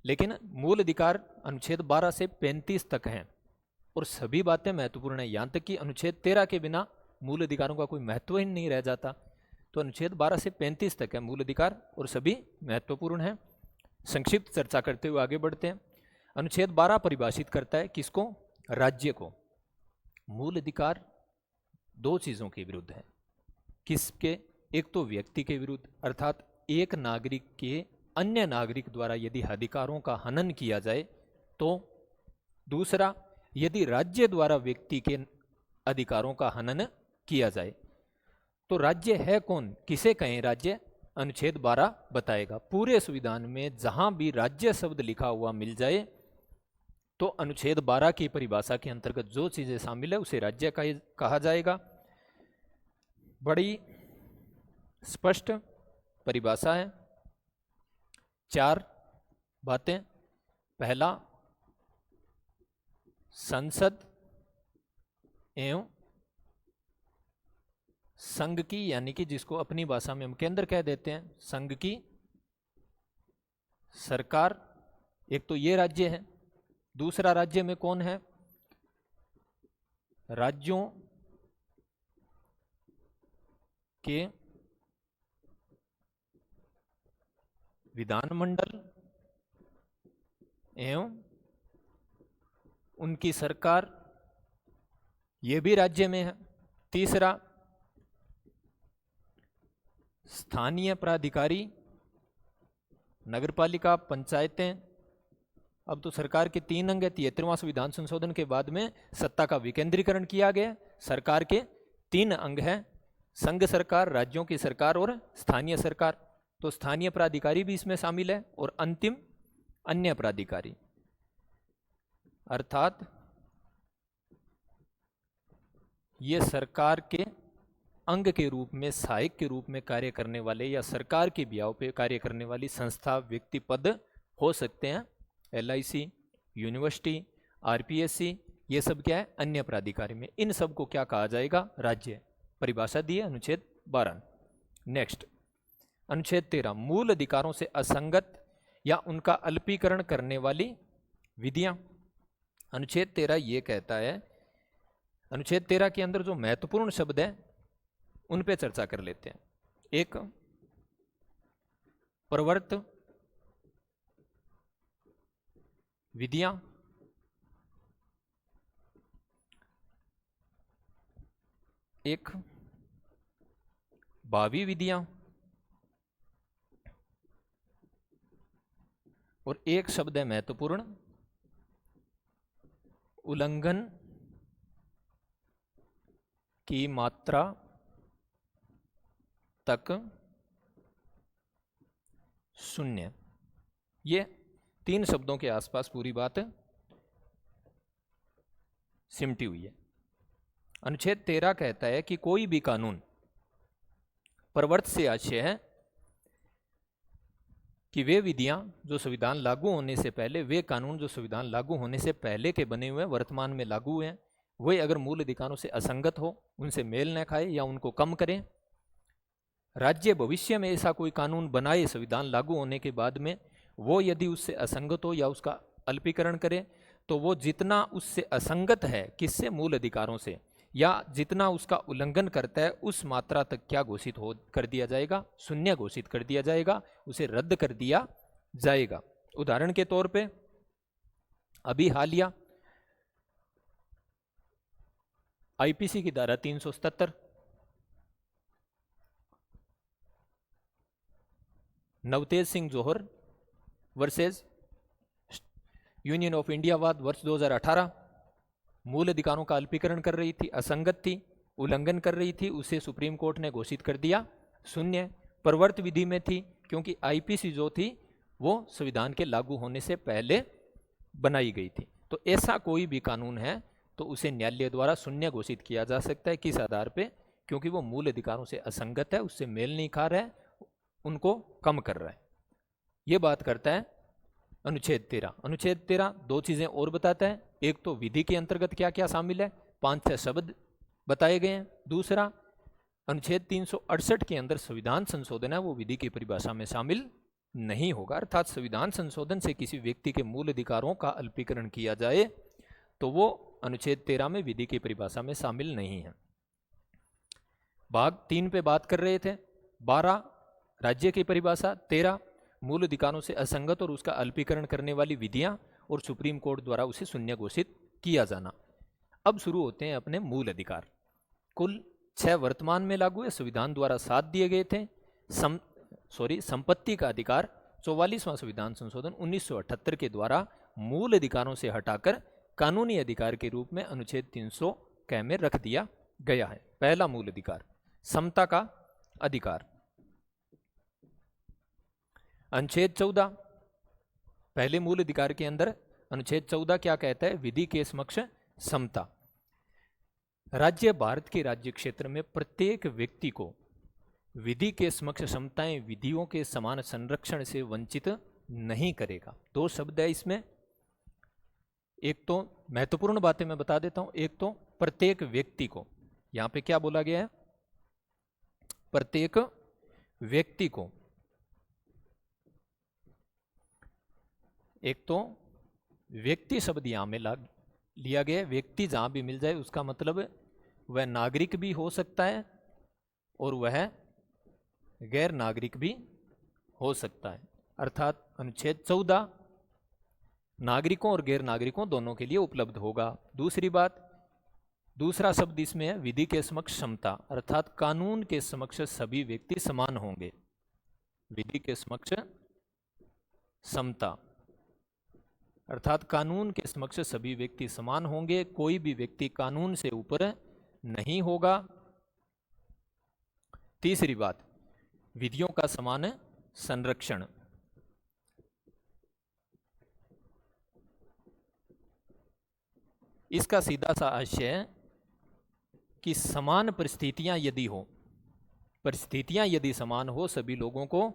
लेकिन मूल अधिकार अनुच्छेद 12 से 35 तक हैं और सभी बातें महत्वपूर्ण है, यहाँ तक कि अनुच्छेद 13 के बिना मूल अधिकारों का कोई महत्व ही नहीं रह जाता। तो अनुच्छेद 12 से 35 तक है मूल अधिकार और सभी महत्वपूर्ण हैं। संक्षिप्त चर्चा करते हुए आगे बढ़ते हैं। अनुच्छेद 12 परिभाषित करता है किसको, राज्य को। मूल अधिकार 2 चीजों के विरुद्ध है, किसके, एक तो व्यक्ति के विरुद्ध, अर्थात एक नागरिक के अन्य नागरिक द्वारा यदि अधिकारों का हनन किया जाए तो, दूसरा यदि राज्य द्वारा व्यक्ति के अधिकारों का हनन किया जाए। तो राज्य है कौन, किसे कहें राज्य, अनुच्छेद 12 बताएगा। पूरे संविधान में जहां भी राज्य शब्द लिखा हुआ मिल जाए तो अनुच्छेद 12 की परिभाषा के अंतर्गत जो चीजें शामिल है उसे राज्य कहा जाएगा। बड़ी स्पष्ट परिभाषा है, 4 बातें। पहला, संसद एवं संघ की, यानी कि जिसको अपनी भाषा में हम केंद्र कह देते हैं, संघ की सरकार, एक तो ये राज्य है। दूसरा, राज्य में कौन है, राज्यों के विधानमंडल एवं उनकी सरकार, ये भी राज्य में है। तीसरा, स्थानीय प्राधिकारी, नगरपालिका, पंचायतें। अब तो सरकार के 3 अंग है, 73वां संविधान संशोधन के बाद में सत्ता का विकेंद्रीकरण किया गया। सरकार के 3 अंग हैं, संघ सरकार, राज्यों की सरकार और स्थानीय सरकार। तो स्थानीय प्राधिकारी भी इसमें शामिल है। और अंतिम, अन्य प्राधिकारी, अर्थात ये सरकार के अंग के रूप में, सहायक के रूप में कार्य करने वाले या सरकार के ब्याह पे कार्य करने वाली संस्था, व्यक्ति, पद हो सकते हैं। LIC, यूनिवर्सिटी, RPSC, ये सब क्या है, अन्य प्राधिकारी में। इन सब को क्या कहा जाएगा, राज्य। परिभाषा दी है अनुच्छेद 12। नेक्स्ट, अनुच्छेद 13, मूल अधिकारों से असंगत या उनका अल्पीकरण करने वाली विधियां। अनुच्छेद 13 ये कहता है, अनुच्छेद 13 के अंदर जो महत्वपूर्ण शब्द है उन पे चर्चा कर लेते हैं। एक, प्रवर्त विधियां, एक भावी विधियां, और एक शब्द है महत्वपूर्ण, उल्लंघन की मात्रा तक शून्य। ये 3 शब्दों के आसपास पूरी बात सिमटी हुई है। अनुच्छेद 13 कहता है कि कोई भी कानून प्रवर्त से आशय है कि वे विधियां जो संविधान लागू होने से पहले, वे कानून जो संविधान लागू होने से पहले के बने हुए वर्तमान में लागू हुए हैं, वे अगर मूल अधिकारों से असंगत हो, उनसे मेल न खाए या उनको कम करें, राज्य भविष्य में ऐसा कोई कानून बनाए संविधान लागू होने के बाद में, वो यदि उससे असंगत हो या उसका अल्पीकरण करे, तो वो जितना उससे असंगत है किससे, मूल अधिकारों से, या जितना उसका उल्लंघन करता है उस मात्रा तक क्या घोषित हो कर दिया जाएगा, शून्य घोषित कर दिया जाएगा, उसे रद्द कर दिया जाएगा। उदाहरण के तौर पे अभी हालिया आईपीसी की धारा 377 नवतेज सिंह जौहर वर्सेस यूनियन ऑफ इंडिया वाद वर्ष 2018 मूल अधिकारों का अल्पीकरण कर रही थी, असंगत थी, उल्लंघन कर रही थी, उसे सुप्रीम कोर्ट ने घोषित कर दिया शून्य। प्रवर्त विधि में थी क्योंकि आईपीसी जो थी वो संविधान के लागू होने से पहले बनाई गई थी। तो ऐसा कोई भी कानून है तो उसे न्यायालय द्वारा शून्य घोषित किया जा सकता है। किस आधार पे? क्योंकि वो मूल अधिकारों से असंगत है, उससे मेल नहीं खा रहा है, उनको कम कर रहा है। ये बात करता है अनुच्छेद 13। अनुच्छेद 13 दो चीजें और बताता है, एक तो विधि के अंतर्गत क्या क्या शामिल है, 5-6 शब्द बताए गए हैं। दूसरा, अनुच्छेद 368 के अंदर संविधान संशोधन है वो विधि की परिभाषा में शामिल नहीं होगा, अर्थात संविधान संशोधन से किसी व्यक्ति के मूल अधिकारों का अल्पीकरण किया जाए तो वो अनुच्छेद 13 में विधि की परिभाषा में शामिल नहीं है। भाग 3 पे बात कर रहे थे, 12 राज्य की परिभाषा, 13 मूल अधिकारों से असंगत और उसका अल्पीकरण करने वाली विधियां और सुप्रीम कोर्ट द्वारा उसे शून्य घोषित किया जाना। अब शुरू होते हैं अपने मूल अधिकार। कुल 6 वर्तमान में लागू है, संविधान द्वारा 7 दिए गए थे। संपत्ति का अधिकार 44वां संविधान संशोधन 1978 के द्वारा मूल अधिकारों से हटाकर कानूनी अधिकार के रूप में अनुच्छेद 300 क में रख दिया गया है। पहला मूल अधिकार समता का अधिकार, अनुच्छेद 14 पहले मूल अधिकार के अंदर अनुच्छेद 14 क्या कहता है? विधि के समक्ष समता। राज्य भारत के राज्य क्षेत्र में प्रत्येक व्यक्ति को विधि के समक्ष समताएं विधियों के समान संरक्षण से वंचित नहीं करेगा। 2 शब्द है इसमें, एक तो महत्वपूर्ण बातें मैं बता देता हूं, एक तो प्रत्येक व्यक्ति को, यहां पे क्या बोला गया है? प्रत्येक व्यक्ति को। एक तो व्यक्ति शब्द यहां में लिया गया, व्यक्ति जहां भी मिल जाए उसका मतलब वह नागरिक भी हो सकता है और वह गैर नागरिक भी हो सकता है। अर्थात अनुच्छेद 14 नागरिकों और गैर नागरिकों दोनों के लिए उपलब्ध होगा। दूसरी बात, दूसरा शब्द इसमें है विधि के समक्ष समता, अर्थात कानून के समक्ष सभी व्यक्ति समान होंगे। विधि के समक्ष समता अर्थात कानून के समक्ष सभी व्यक्ति समान होंगे, कोई भी व्यक्ति कानून से ऊपर नहीं होगा। तीसरी बात, विधियों का समान संरक्षण। इसका सीधा सा आशय है कि समान परिस्थितियां यदि हो, परिस्थितियां यदि समान हो सभी लोगों को,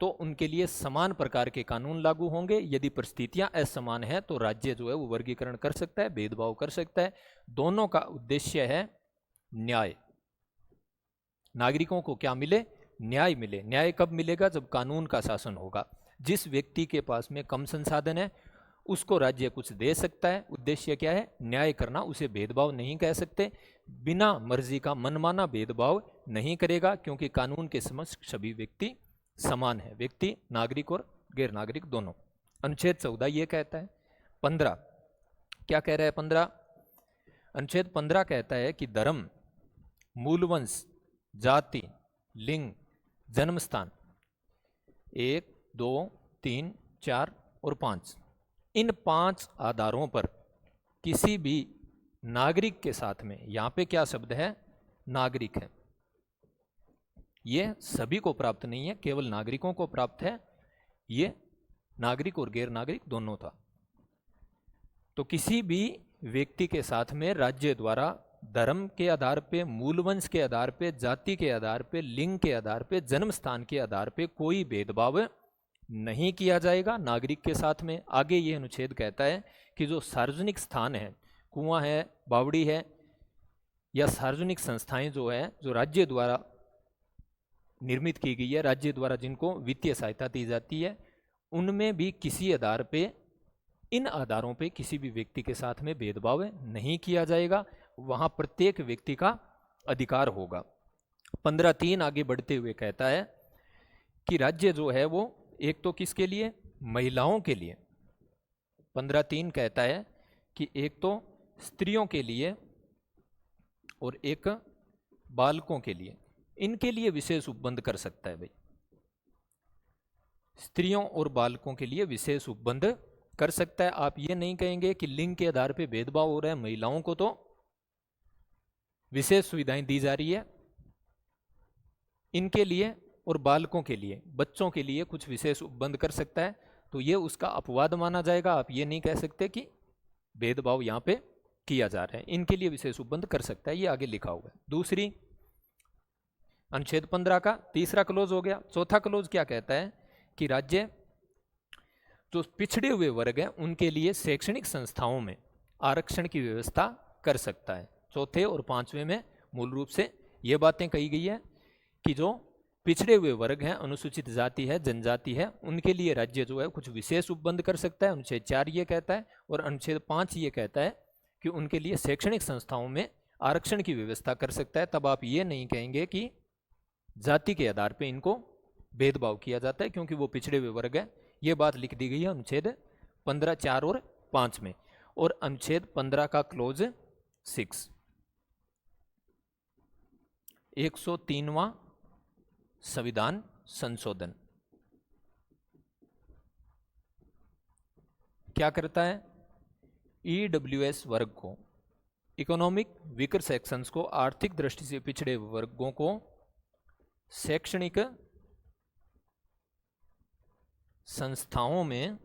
तो उनके लिए समान प्रकार के कानून लागू होंगे। यदि परिस्थितियां असमान है तो राज्य जो है वो वर्गीकरण कर सकता है, भेदभाव कर सकता है। दोनों का उद्देश्य है न्याय। नागरिकों को क्या मिले? न्याय मिले। न्याय कब मिलेगा? जब कानून का शासन होगा। जिस व्यक्ति के पास में कम संसाधन है उसको राज्य कुछ दे सकता है, उद्देश्य क्या है? न्याय करना। उसे भेदभाव नहीं कह सकते, बिना मर्जी का मनमाना भेदभाव नहीं करेगा, क्योंकि कानून के समक्ष सभी व्यक्ति समान है, व्यक्ति नागरिक और गैर नागरिक दोनों। अनुच्छेद 14 ये कहता है। 15 क्या कह रहा है? 15 अनुच्छेद 15 कहता है कि धर्म, मूलवंश, जाति लिंग, जन्म स्थान 1, 2, 3, 4 और 5, इन 5 आधारों पर किसी भी नागरिक के साथ में, यहां पे क्या शब्द है, नागरिक है, ये सभी को प्राप्त नहीं है, केवल नागरिकों को प्राप्त है, ये नागरिक और गैर नागरिक दोनों था। तो किसी भी व्यक्ति के साथ में राज्य द्वारा धर्म के आधार पे, मूल वंश के आधार पे, जाति के आधार पे, लिंग के आधार पे, जन्म स्थान के आधार पे कोई भेदभाव नहीं किया जाएगा नागरिक के साथ में। आगे ये अनुच्छेद कहता है कि जो सार्वजनिक स्थान है, कुआं है, बावड़ी है, या सार्वजनिक संस्थाएं जो है, जो राज्य द्वारा निर्मित की गई है, राज्य द्वारा जिनको वित्तीय सहायता दी जाती है, उनमें भी किसी आधार पे, इन आधारों पे किसी भी व्यक्ति के साथ में भेदभाव नहीं किया जाएगा, वहां प्रत्येक व्यक्ति का अधिकार होगा। 15(3) आगे बढ़ते हुए कहता है कि राज्य जो है वो एक तो किसके लिए, महिलाओं के लिए, 15(3) कहता है कि एक तो स्त्रियों के लिए और एक बालकों के लिए, इनके लिए विशेष उपबंध कर सकता है भाई, स्त्रियों और बालकों के लिए विशेष उपबंध कर सकता है। आप ये नहीं कहेंगे कि लिंग के आधार पे भेदभाव हो रहा है, महिलाओं को तो विशेष सुविधाएं दी जा रही है, इनके लिए और बालकों के लिए, बच्चों के लिए कुछ विशेष उपबंध कर सकता है, तो ये उसका अपवाद माना जाएगा। आप ये नहीं कह सकते कि भेदभाव यहां पे किया जा रहा है, इनके लिए विशेष उपबंध कर सकता है, ये आगे लिखा हुआ है। दूसरी, अनुच्छेद 15 का तीसरा क्लोज हो गया। चौथा क्लोज क्या कहता है कि राज्य जो पिछड़े हुए वर्ग हैं उनके लिए शैक्षणिक संस्थाओं में आरक्षण की व्यवस्था कर सकता है। चौथे और पांचवें में मूल रूप से ये बातें कही गई है कि जो पिछड़े हुए वर्ग हैं, अनुसूचित जाति है, जनजाति है, उनके लिए राज्य जो है कुछ विशेष उपबंध कर सकता है, अनुच्छेद 4 ये कहता है, और अनुच्छेद 5 ये कहता है कि उनके लिए शैक्षणिक संस्थाओं में आरक्षण की व्यवस्था कर सकता है। तब आप ये नहीं कहेंगे कि जाति के आधार पर इनको भेदभाव किया जाता है क्योंकि वो पिछड़े हुए वर्ग है। ये बात लिख दी गई है अनुच्छेद 15, 4 और 5 में। और अनुच्छेद 15 का क्लोज 6, 103वां संविधान संशोधन क्या करता है, ईडब्ल्यूएस वर्ग को, इकोनॉमिक वीकर सेक्शंस को, आर्थिक दृष्टि से पिछड़े वर्गों को शैक्षणिक संस्थाओं में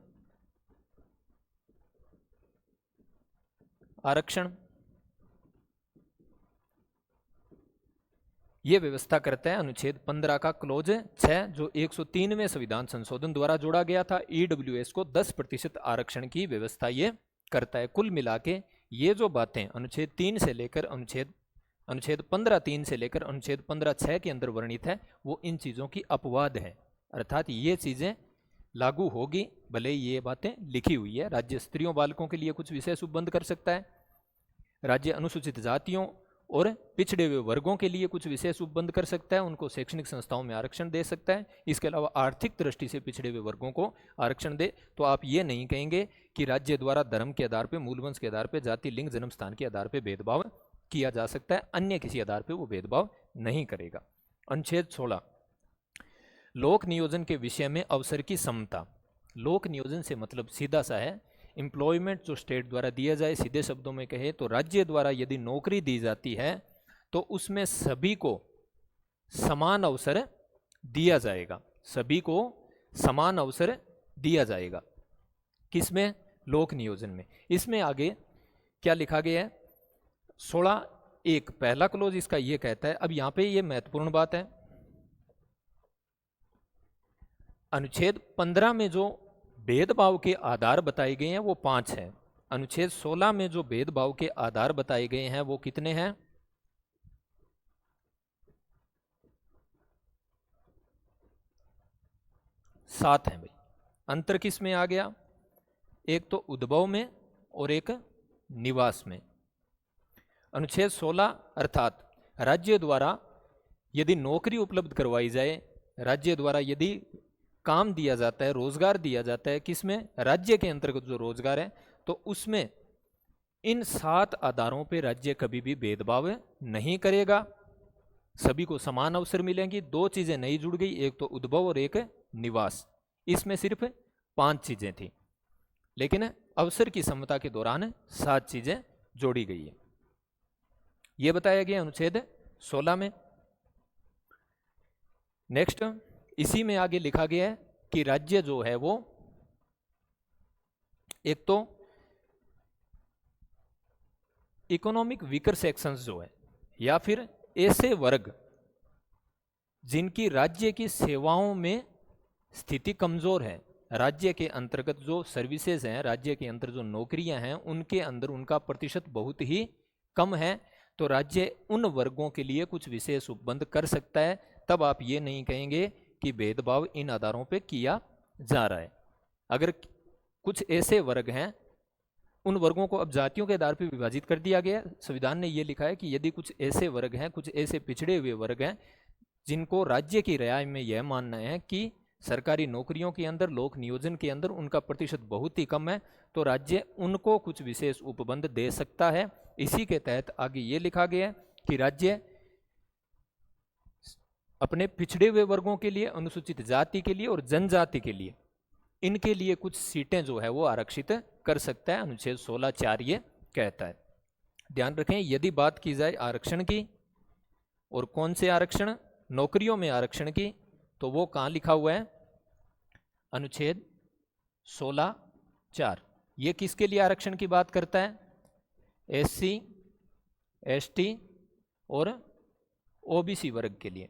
आरक्षण, यह व्यवस्था करता है अनुच्छेद 15 का क्लोज 6, जो 103वें संविधान संशोधन द्वारा जोड़ा गया था। ईडब्ल्यूएस को 10% आरक्षण की व्यवस्था ये करता है। कुल मिला के ये जो बातें अनुच्छेद 3 से लेकर अनुच्छेद 15(3) से लेकर अनुच्छेद 15(6) के अंदर वर्णित है, वो इन चीजों की अपवाद है, अर्थात ये चीजें लागू होगी भले ये बातें लिखी हुई है। राज्य स्त्रियों बालकों के लिए कुछ विशेष उपबंध कर सकता है, राज्य अनुसूचित जातियों और पिछड़े हुए वर्गों के लिए कुछ विशेष उपबंध कर सकता है, उनको शैक्षणिक संस्थाओं में आरक्षण दे सकता है। इसके अलावा आर्थिक दृष्टि से पिछड़े हुए वर्गों को आरक्षण दे। तो आप ये नहीं कहेंगे कि राज्य द्वारा धर्म के आधार पर, मूलवंश के आधार पर, जाति, लिंग, जन्म स्थान के आधार पर भेदभाव किया जा सकता है, अन्य किसी आधार पर वो भेदभाव नहीं करेगा। अनुच्छेद 16, लोक नियोजन के विषय में अवसर की समता। लोक नियोजन से मतलब सीधा सा है एम्प्लॉयमेंट जो स्टेट द्वारा दिया जाए। सीधे शब्दों में कहे तो राज्य द्वारा यदि नौकरी दी जाती है तो उसमें सभी को समान अवसर दिया जाएगा, सभी को समान अवसर दिया जाएगा। किसमें? लोक नियोजन में। इसमें आगे क्या लिखा गया है? 16(1) पहला क्लोज इसका ये कहता है, अब यहां पे ये महत्वपूर्ण बात है, अनुच्छेद 15 में जो भेदभाव के आधार बताए गए हैं वो 5 हैं। अनुच्छेद 16 में जो भेदभाव के आधार बताए गए हैं वो कितने हैं? 7 हैं भाई। अंतर किस में आ गया? एक तो उद्भव में और एक निवास में। अनुच्छेद 16 अर्थात राज्य द्वारा यदि नौकरी उपलब्ध करवाई जाए, राज्य द्वारा यदि काम दिया जाता है, रोजगार दिया जाता है, किसमें? राज्य के अंतर्गत जो रोजगार है, तो उसमें इन 7 आधारों पे राज्य कभी भी भेदभाव नहीं करेगा। सभी को समान अवसर मिलेंगी। दो चीजें नई जुड़ गई, एक तो उद्भव और एक निवास। इसमें सिर्फ 5 चीजें थी, लेकिन अवसर की समता के दौरान 7 चीजें जोड़ी गई है। यह बताया गया अनुच्छेद 16 में। नेक्स्ट, इसी में आगे लिखा गया है कि राज्य जो है वो एक तो इकोनॉमिक वीकर सेक्शंस जो है, या फिर ऐसे वर्ग जिनकी राज्य की सेवाओं में स्थिति कमजोर है, राज्य के अंतर्गत जो सर्विसेज हैं, राज्य के अंदर जो नौकरियां हैं, उनके अंदर उनका प्रतिशत बहुत ही कम है, तो राज्य उन वर्गों के लिए कुछ विशेष उपबंध कर सकता है। तब आप ये नहीं कहेंगे कि भेदभाव इन आधारों पे किया जा रहा है। अगर कुछ ऐसे वर्ग हैं, उन वर्गों को अब जातियों के आधार पर विभाजित कर दिया गया। संविधान ने यह लिखा है कि यदि कुछ ऐसे वर्ग हैं, कुछ ऐसे पिछड़े हुए वर्ग हैं जिनको राज्य की राय में यह मानना है कि सरकारी नौकरियों के अंदर, लोक नियोजन के अंदर उनका प्रतिशत बहुत ही कम है, तो राज्य उनको कुछ विशेष उपबंध दे सकता है। इसी के तहत आगे ये लिखा गया है कि राज्य अपने पिछड़े हुए वर्गों के लिए, अनुसूचित जाति के लिए और जनजाति के लिए, इनके लिए कुछ सीटें जो है वो आरक्षित कर सकता है। अनुच्छेद 16(4) ये कहता है। ध्यान रखें, यदि बात की जाए आरक्षण की, और कौन से आरक्षण, नौकरियों में आरक्षण की, तो वो कहाँ लिखा हुआ है? अनुच्छेद 16(4). ये किसके लिए आरक्षण की बात करता है? SC, ST और OBC वर्ग के लिए।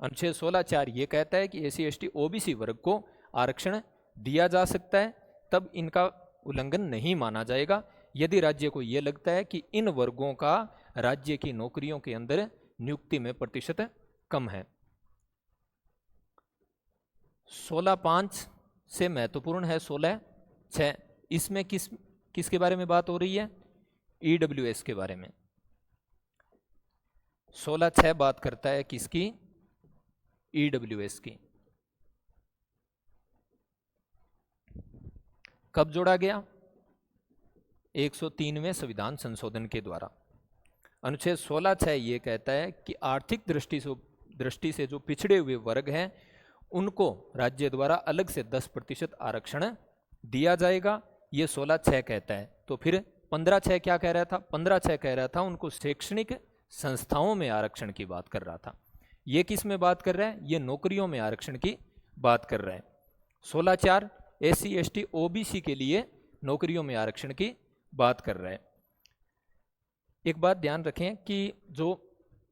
अनुच्छेद 16(4) ये कहता है कि SC, ST, OBC वर्ग को आरक्षण दिया जा सकता है, तब इनका उल्लंघन नहीं माना जाएगा यदि राज्य को यह लगता है कि इन वर्गों का राज्य की नौकरियों के अंदर नियुक्ति में प्रतिशत कम है। 16(5) से महत्वपूर्ण है 16(6). इसमें किसके बारे में बात हो रही है? EWS के बारे में। 16(6) बात करता है किसकी? EWS की। कब जोड़ा गया? 103वें संविधान संशोधन के द्वारा। अनुच्छेद 16(6) ये कहता है कि आर्थिक दृष्टि से जो पिछड़े हुए वर्ग हैं उनको राज्य द्वारा अलग से 10% आरक्षण दिया जाएगा। ये 16(6) कहता है। तो फिर 15(6) क्या कह रहा था? 15(6) कह रहा था उनको शैक्षणिक संस्थाओं में आरक्षण की बात कर रहा था। ये किस में बात कर रहा है? ये नौकरियों में आरक्षण की बात कर रहा है। 16(4) SC, ST, OBC के लिए नौकरियों में आरक्षण की बात कर रहा है। एक बात ध्यान रखें कि जो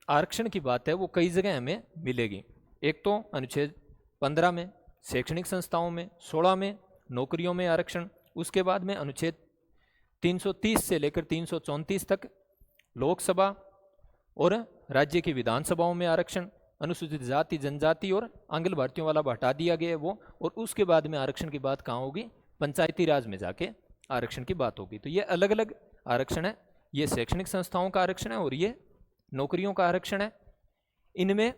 आरक्षण की बात है वो कई जगह हमें मिलेगी। एक तो अनुच्छेद 15 में शैक्षणिक संस्थाओं में, 16 में नौकरियों में आरक्षण, उसके बाद में अनुच्छेद 330 से लेकर 334 तक लोकसभा और राज्य की विधानसभाओं में आरक्षण, अनुसूचित जाति, जनजाति और आंग्ल भारतीयों वाला हटा दिया गया है वो। और उसके बाद में आरक्षण की बात कहाँ होगी? पंचायती राज में जाके आरक्षण की बात होगी। तो ये अलग अलग आरक्षण है। ये शैक्षणिक संस्थाओं का आरक्षण है और ये नौकरियों का आरक्षण है। इनमें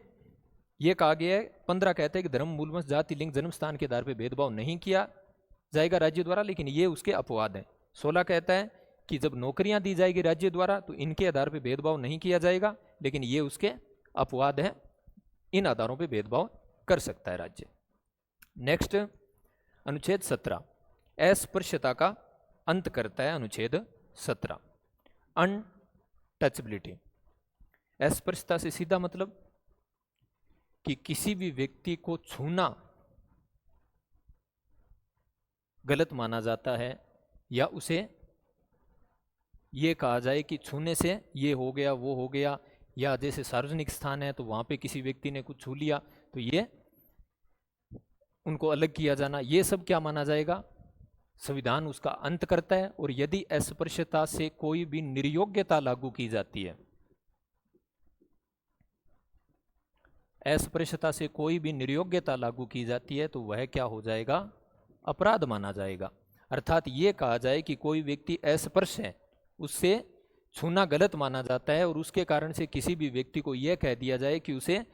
यह कहा गया है, 15 कहते हैं कि धर्म, मूलवंश, जाति, लिंग, जन्म स्थान के आधार पर भेदभाव नहीं किया जाएगा राज्य द्वारा, लेकिन ये उसके अपवाद हैं। 16 कहता है कि जब नौकरियां दी जाएगी राज्य द्वारा तो इनके आधार पर भेदभाव नहीं किया जाएगा, लेकिन ये उसके अपवाद हैं। इन आधारों पर भेदभाव कर सकता है राज्य। नेक्स्ट, अनुच्छेद 17 अस्पृश्यता का अंत करता है। अनुच्छेद 17 अनटचेबिलिटी। अस्पृश्यता से सीधा मतलब कि किसी भी व्यक्ति को छूना गलत माना जाता है, या उसे ये कहा जाए कि छूने से ये हो गया, वो हो गया, या जैसे सार्वजनिक स्थान है तो वहाँ पे किसी व्यक्ति ने कुछ छू लिया तो ये उनको अलग किया जाना, ये सब क्या माना जाएगा? संविधान उसका अंत करता है। और यदि अस्पृश्यता से कोई भी निर्योग्यता लागू की जाती है, अस्पृश्यता से कोई भी निर्योग्यता लागू की जाती है तो वह क्या हो जाएगा? अपराध माना जाएगा। अर्थात ये कहा जाए कि कोई व्यक्ति अस्पृश्य है, उससे छूना गलत माना जाता है, और उसके कारण से किसी भी व्यक्ति को यह कह दिया जाए कि उसे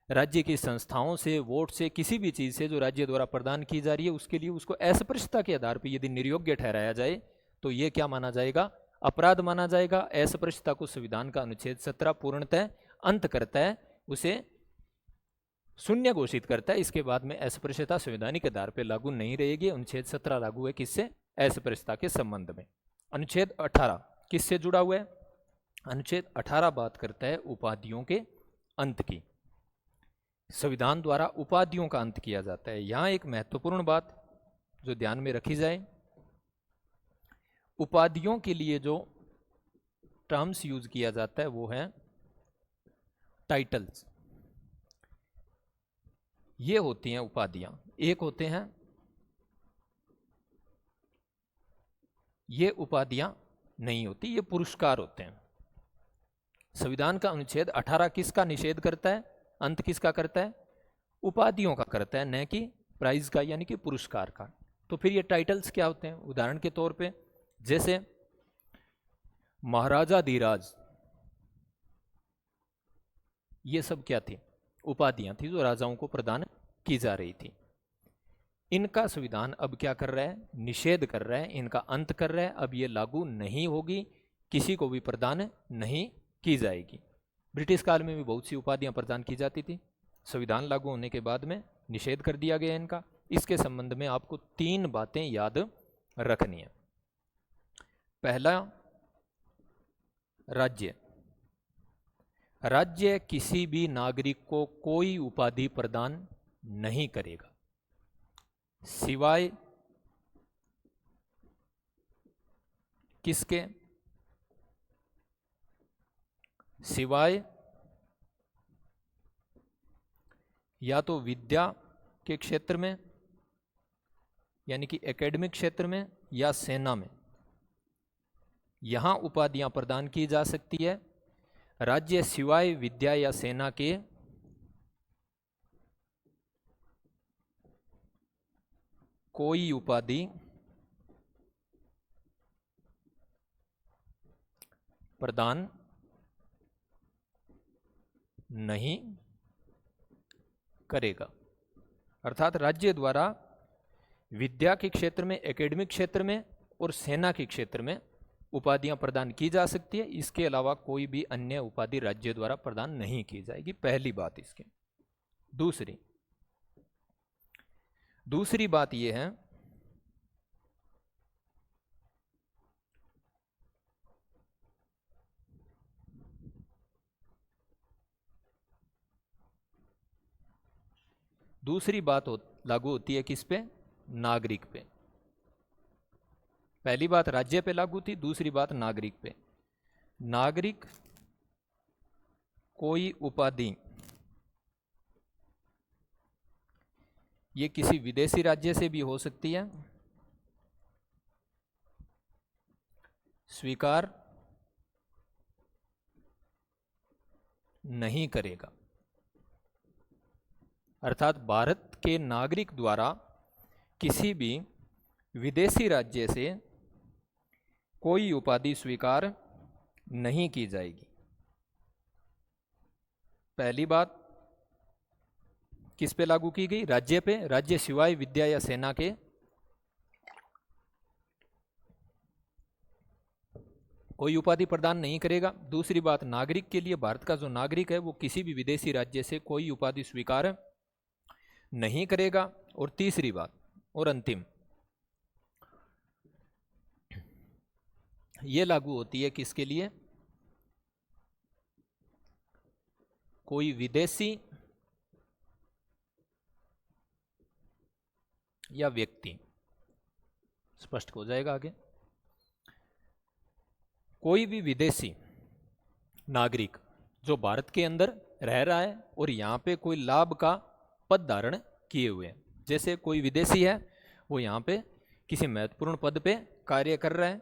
राज्य की संस्थाओं से, वोट से, किसी भी चीज़ से जो राज्य द्वारा प्रदान की जा रही है उसके लिए उसको अस्पृश्यता के आधार पर यदि निर्योग्य ठहराया जाए तो ये क्या माना जाएगा? अपराध माना जाएगा। अस्पृश्यता को संविधान का अनुच्छेद 17 पूर्णतः अंत करता है उसे शून्य घोषित करता है। इसके बाद में अस्पृश्यता संवैधानिक आधार पर लागू नहीं रहेगी। अनुच्छेद 17 लागू है किससे? अस्पृश्यता के संबंध में। अनुच्छेद 18 किससे जुड़ा हुआ है? अनुच्छेद 18 बात करता है उपाधियों के अंत की। संविधान द्वारा उपाधियों का अंत किया जाता है। यहां एक महत्वपूर्ण बात जो ध्यान में रखी जाए, उपाधियों के लिए जो टर्म्स यूज किया जाता है वो है टाइटल्स। ये होती हैं उपाधियां। एक होते हैं, ये उपाधियां नहीं होती, ये पुरस्कार होते हैं। संविधान का अनुच्छेद 18 किसका निषेध करता है? अंत किसका करता है? उपाधियों का करता है, न कि प्राइज का यानी कि पुरस्कार का। तो फिर ये टाइटल्स क्या होते हैं? उदाहरण के तौर पे जैसे महाराजा धीराज, ये सब क्या थी? उपाधियां थी जो राजाओं को प्रदान की जा रही थी। इनका संविधान अब क्या कर रहा है? निषेध कर रहा है, इनका अंत कर रहा है। अब ये लागू नहीं होगी, किसी को भी प्रदान नहीं की जाएगी। ब्रिटिश काल में भी बहुत सी उपाधियां प्रदान की जाती थी, संविधान लागू होने के बाद में निषेध कर दिया गया इनका। इसके संबंध में आपको 3 बातें याद रखनी है। पहला, राज्य। राज्य किसी भी नागरिक को कोई उपाधि प्रदान नहीं करेगा सिवाय किसके? सिवाय या तो विद्या के क्षेत्र में यानी कि एकेडमिक क्षेत्र में या सेना में, यहां उपाधियां प्रदान की जा सकती है। राज्य सिवाय विद्या या सेना के कोई उपाधि प्रदान नहीं करेगा। अर्थात राज्य द्वारा विद्या के क्षेत्र में, एकेडमिक क्षेत्र में और सेना के क्षेत्र में उपाधियां प्रदान की जा सकती है। इसके अलावा कोई भी अन्य उपाधि राज्य द्वारा प्रदान नहीं की जाएगी। पहली बात इसके। दूसरी बात यह है, लागू होती है किस पे? नागरिक पे। पहली बात राज्य पे लागू थी, दूसरी बात नागरिक पे। नागरिक कोई उपाधि, ये किसी विदेशी राज्य से भी हो सकती है, स्वीकार नहीं करेगा। अर्थात भारत के नागरिक द्वारा किसी भी विदेशी राज्य से कोई उपाधि स्वीकार नहीं की जाएगी। पहली बात किस पे लागू की गई? राज्य पे। राज्य सिवाय विद्या या सेना के कोई उपाधि प्रदान नहीं करेगा। दूसरी बात, नागरिक के लिए भारत का जो नागरिक है वो किसी भी विदेशी राज्य से कोई उपाधि स्वीकार नहीं करेगा। और तीसरी बात और अंतिम, ये लागू होती है किसके लिए? कोई विदेशी या व्यक्ति, स्पष्ट हो जाएगा आगे। कोई भी विदेशी नागरिक जो भारत के अंदर रह रहा है और यहाँ पे कोई लाभ का पद धारण किए हुए हैं, जैसे कोई विदेशी है वो यहाँ पे किसी महत्वपूर्ण पद पे कार्य कर रहा है,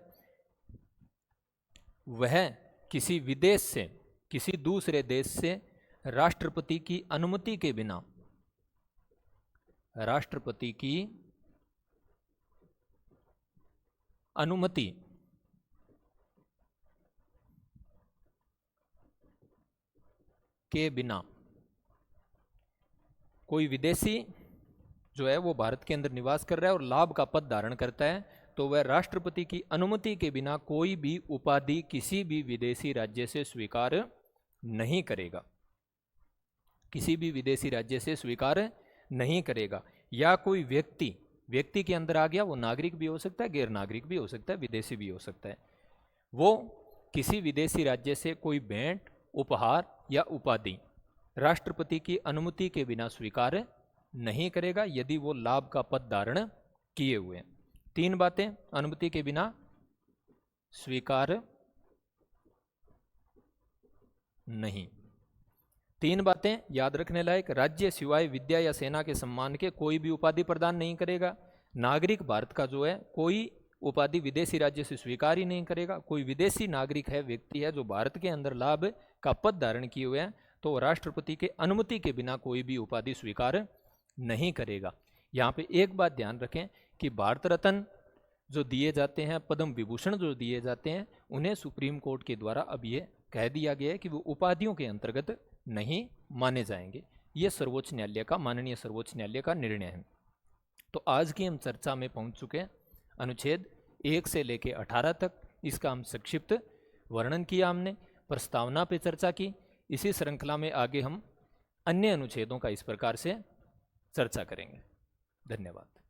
वह किसी विदेश से, किसी दूसरे देश से राष्ट्रपति की अनुमति के बिना, राष्ट्रपति की अनुमति के बिना, कोई विदेशी जो है वो भारत के अंदर निवास कर रहा है और लाभ का पद धारण करता है, तो वह राष्ट्रपति की अनुमति के बिना कोई भी उपाधि किसी भी विदेशी राज्य से स्वीकार नहीं करेगा, किसी भी विदेशी राज्य से स्वीकार नहीं करेगा। या कोई व्यक्ति के अंदर आ गया, वो नागरिक भी हो सकता है, गैर नागरिक भी हो सकता है, विदेशी भी हो सकता है, वो किसी विदेशी राज्य से कोई भेंट, उपहार या उपाधि राष्ट्रपति की अनुमति के बिना स्वीकार नहीं करेगा यदि वो लाभ का पद धारण किए हुए हैं। 3 बातें अनुमति के बिना स्वीकार नहीं। 3 बातें याद रखने लायक, राज्य सिवाय विद्या या सेना के सम्मान के कोई भी उपाधि प्रदान नहीं करेगा। नागरिक भारत का जो है कोई उपाधि विदेशी राज्य से स्वीकार ही नहीं करेगा। कोई विदेशी नागरिक है, व्यक्ति है जो भारत के अंदर लाभ का पद धारण किए हुए हैं, तो राष्ट्रपति के अनुमति के बिना कोई भी उपाधि स्वीकार नहीं करेगा। यहाँ पे एक बात ध्यान रखें कि भारत रत्न जो दिए जाते हैं, पद्म विभूषण जो दिए जाते हैं, उन्हें सुप्रीम कोर्ट के द्वारा अब ये कह दिया गया है कि वो उपाधियों के अंतर्गत नहीं माने जाएंगे। ये सर्वोच्च न्यायालय का, माननीय सर्वोच्च न्यायालय का निर्णय है। तो आज की हम चर्चा में पहुंच चुके हैं अनुच्छेद 1 से लेके 18 तक। इसका हम संक्षिप्त वर्णन किया, हमने प्रस्तावना पे चर्चा की। इसी श्रृंखला में आगे हम अन्य अनुच्छेदों का इस प्रकार से चर्चा करेंगे। धन्यवाद।